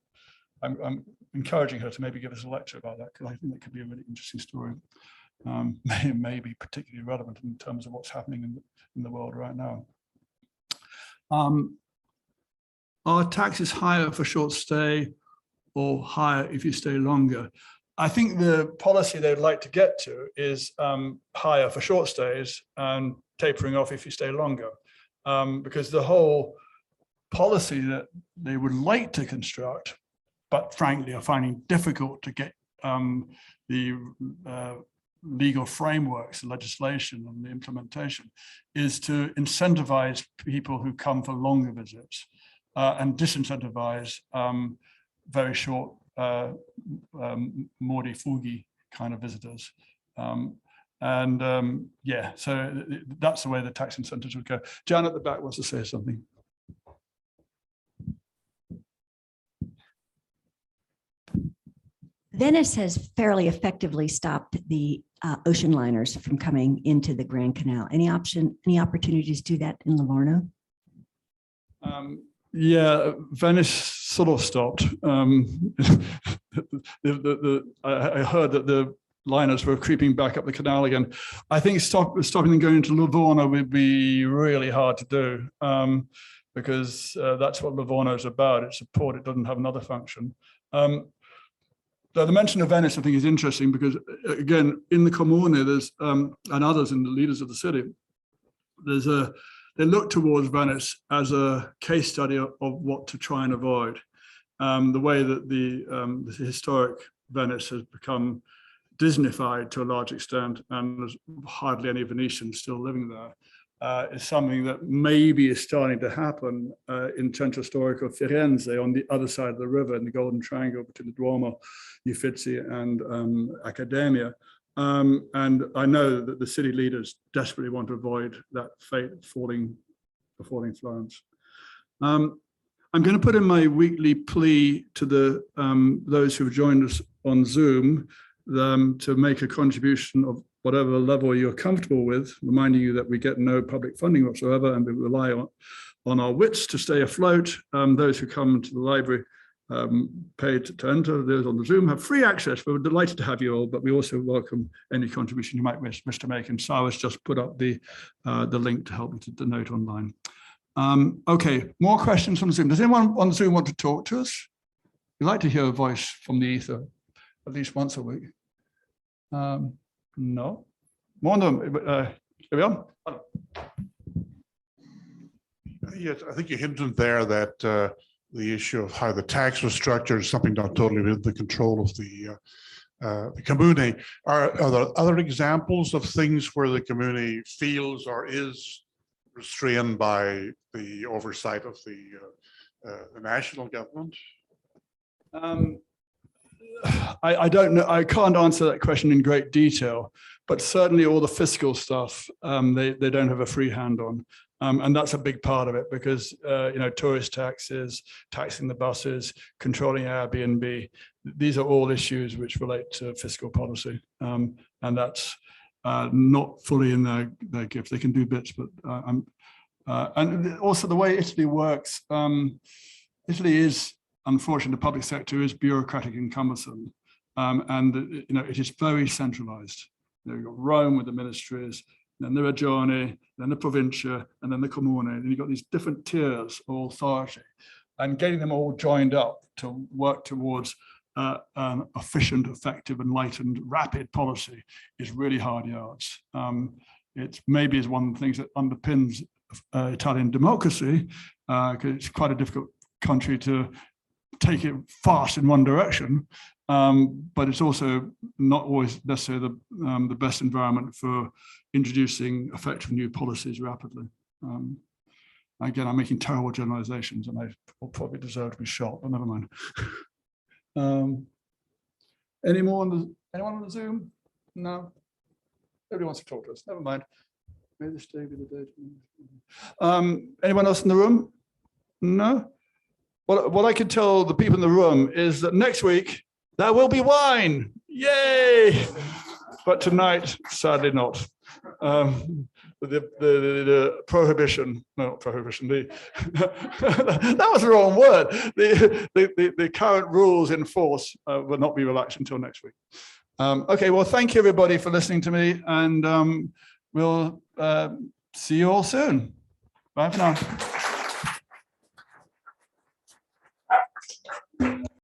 I'm encouraging her to maybe give us a lecture about that, because I think that could be a really interesting story. May be particularly relevant in terms of what's happening in the world right now. Are taxes higher for short stay or higher if you stay longer? I think the policy they'd like to get to is higher for short stays and tapering off if you stay longer, because the whole policy that they would like to construct, but frankly are finding difficult to get the legal frameworks, the legislation and the implementation, is to incentivize people who come for longer visits and disincentivize very short mordi fughi kind of visitors. Yeah, so that's the way the tax incentives would go. Jan at the back wants to say something. Venice has fairly effectively stopped the ocean liners from coming into the Grand Canal. Any opportunities to do that in Livorno? Yeah, Venice sort of stopped. I heard that the liners were creeping back up the canal again. I think stopping them going into Livorno would be really hard to do, because that's what Livorno is about. It's a port, it doesn't have another function. The mention of Venice, I think, is interesting because, again, in the Comune, there's and others in the leaders of the city, they look towards Venice as a case study of what to try and avoid. The way that the historic Venice has become Disneyfied to a large extent, and there's hardly any Venetians still living there, is something that maybe is starting to happen in Centro Storico Firenze, on the other side of the river, in the Golden Triangle between the Duomo, Uffizi, and Accademia. And I know that the city leaders desperately want to avoid that fate of falling Florence. I'm going to put in my weekly plea to those who have joined us on Zoom to make a contribution of whatever level you're comfortable with, reminding you that we get no public funding whatsoever and we rely on our wits to stay afloat. Those who come to the library paid to enter, those on the Zoom have free access. We're delighted to have you all, but we also welcome any contribution you might wish to make. And Cyrus just put up the link to help you to denote online. Okay, more questions on Zoom. Does anyone on Zoom want to talk to us? We'd like to hear a voice from the ether at least once a week. No? More on them. Here we are. Yes, I think you hinted there that the issue of how the tax was structured is something not totally within the control of the Comune. Are there other examples of things where the Comune feels or is restrained by the oversight of the national government? I don't know. I can't answer that question in great detail, but certainly all the fiscal stuff they don't have a free hand on. And that's a big part of it because, tourist taxes, taxing the buses, controlling Airbnb, these are all issues which relate to fiscal policy. And that's not fully in their gift. They can do bits, but and also the way Italy works, Italy is, unfortunately, the public sector is bureaucratic and cumbersome. And, it is very centralized. You've got Rome with the ministries, then the Regione, then the Provincia, and then the Comune. And you've got these different tiers of authority. And getting them all joined up to work towards efficient, effective, enlightened, rapid policy is really hard yards. It maybe is one of the things that underpins Italian democracy, because it's quite a difficult country to take it fast in one direction, but it's also not always necessarily the best environment for introducing effective new policies rapidly. Again, I'm making terrible generalizations, and I will probably deserve to be shot, but never mind. Anyone on the Zoom? No. Nobody wants to talk to us. Never mind. May this day be the day. Anyone else in the room? No. What I can tell the people in the room is that next week there will be wine. Yay! But tonight, sadly not. The prohibition, no, not prohibition, that was the wrong word. The current rules in force will not be relaxed until next week. Okay, well, thank you everybody for listening to me, and we'll see you all soon. Bye for now.